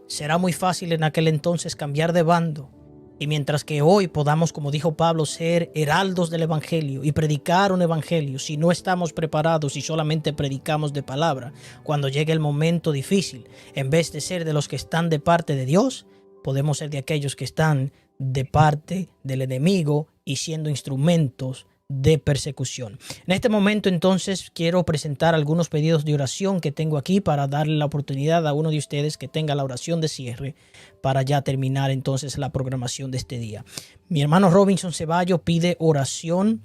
Será muy fácil en aquel entonces cambiar de bando. Y mientras que hoy podamos, como dijo Pablo, ser heraldos del evangelio y predicar un evangelio, si no estamos preparados y solamente predicamos de palabra, cuando llegue el momento difícil, en vez de ser de los que están de parte de Dios, podemos ser de aquellos que están de parte del enemigo y siendo instrumentos de persecución. En este momento entonces quiero presentar algunos pedidos de oración que tengo aquí para darle la oportunidad a uno de ustedes que tenga la oración de cierre para ya terminar entonces la programación de este día. Mi hermano Robinson Ceballos pide oración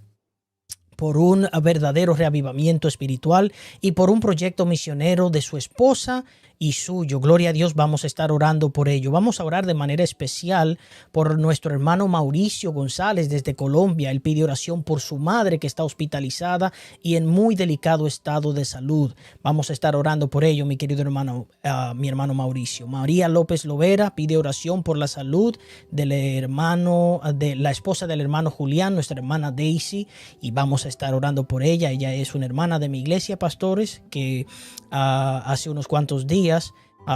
por un verdadero reavivamiento espiritual y por un proyecto misionero de su esposa y suyo. Gloria a Dios, vamos a estar orando por ello. Vamos a orar de manera especial por nuestro hermano Mauricio González desde Colombia. Él pide oración por su madre que está hospitalizada y en muy delicado estado de salud. Vamos a estar orando por ello, mi querido hermano, mi hermano Mauricio. María López Lovera pide oración por la salud del hermano, de la esposa del hermano Julián, nuestra hermana Daisy, y vamos a estar orando por ella. Ella es una hermana de mi iglesia, pastores, que hace unos cuantos días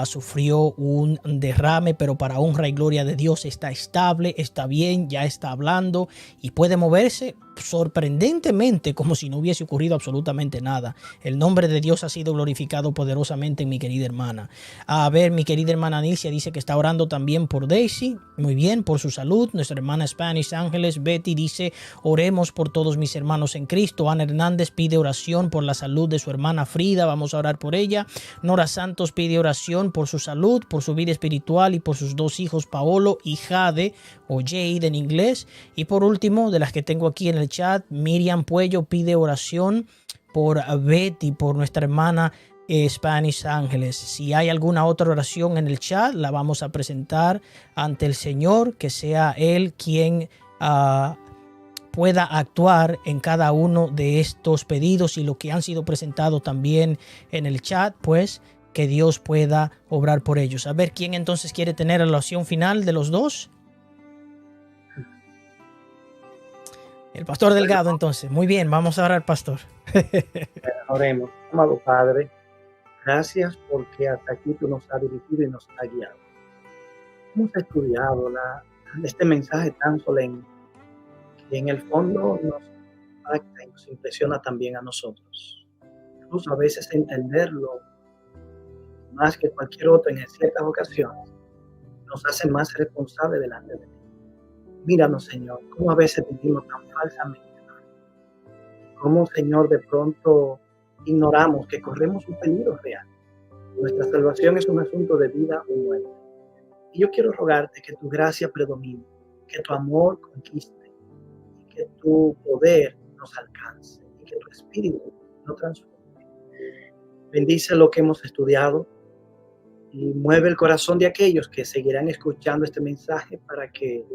sufrió un derrame, pero para honra y gloria de Dios está estable, está bien, ya está hablando y puede moverse sorprendentemente como si no hubiese ocurrido absolutamente nada. El nombre de Dios ha sido glorificado poderosamente en mi querida hermana. A ver, mi querida hermana Nilcia dice que está orando también por Daisy, muy bien, por su salud. Nuestra hermana Spanish Ángeles Betty dice: oremos por todos mis hermanos en Cristo. Ana Hernández pide oración por la salud de su hermana Frida, vamos a orar por ella. Nora Santos pide oración por su salud, por su vida espiritual y por sus dos hijos Paolo y Jade, o Jade en inglés. Y por último, de las que tengo aquí en el chat, Miriam Puello pide oración por Betty, por nuestra hermana Spanish Ángeles. Si hay alguna otra oración en el chat, la vamos a presentar ante el Señor, que sea Él quien pueda actuar en cada uno de estos pedidos y lo que han sido presentados también en el chat, pues que Dios pueda obrar por ellos. A ver, ¿quién entonces quiere tener la oración final de los dos? El pastor Delgado, entonces. Muy bien, vamos a orar, pastor. Oremos. Amado Padre, gracias porque hasta aquí tú nos has dirigido y nos has guiado. Hemos estudiado este mensaje tan solemne que en el fondo nos impacta y nos impresiona también a nosotros. Incluso a veces entenderlo más que cualquier otro en ciertas ocasiones nos hace más responsables delante de ti. Míranos, Señor, cómo a veces vivimos tan falsamente. Cómo, Señor, de pronto ignoramos que corremos un peligro real. Nuestra salvación es un asunto de vida o muerte. Y yo quiero rogarte que tu gracia predomine, que tu amor conquiste, y que tu poder nos alcance, y que tu espíritu nos transforme. Bendice lo que hemos estudiado y mueve el corazón de aquellos que seguirán escuchando este mensaje para que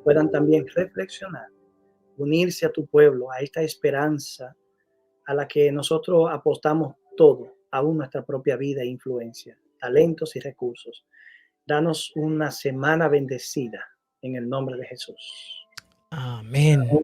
puedan también reflexionar, unirse a tu pueblo, a esta esperanza a la que nosotros apostamos todo, aún nuestra propia vida e influencia, talentos y recursos. Danos una semana bendecida en el nombre de Jesús. Amén.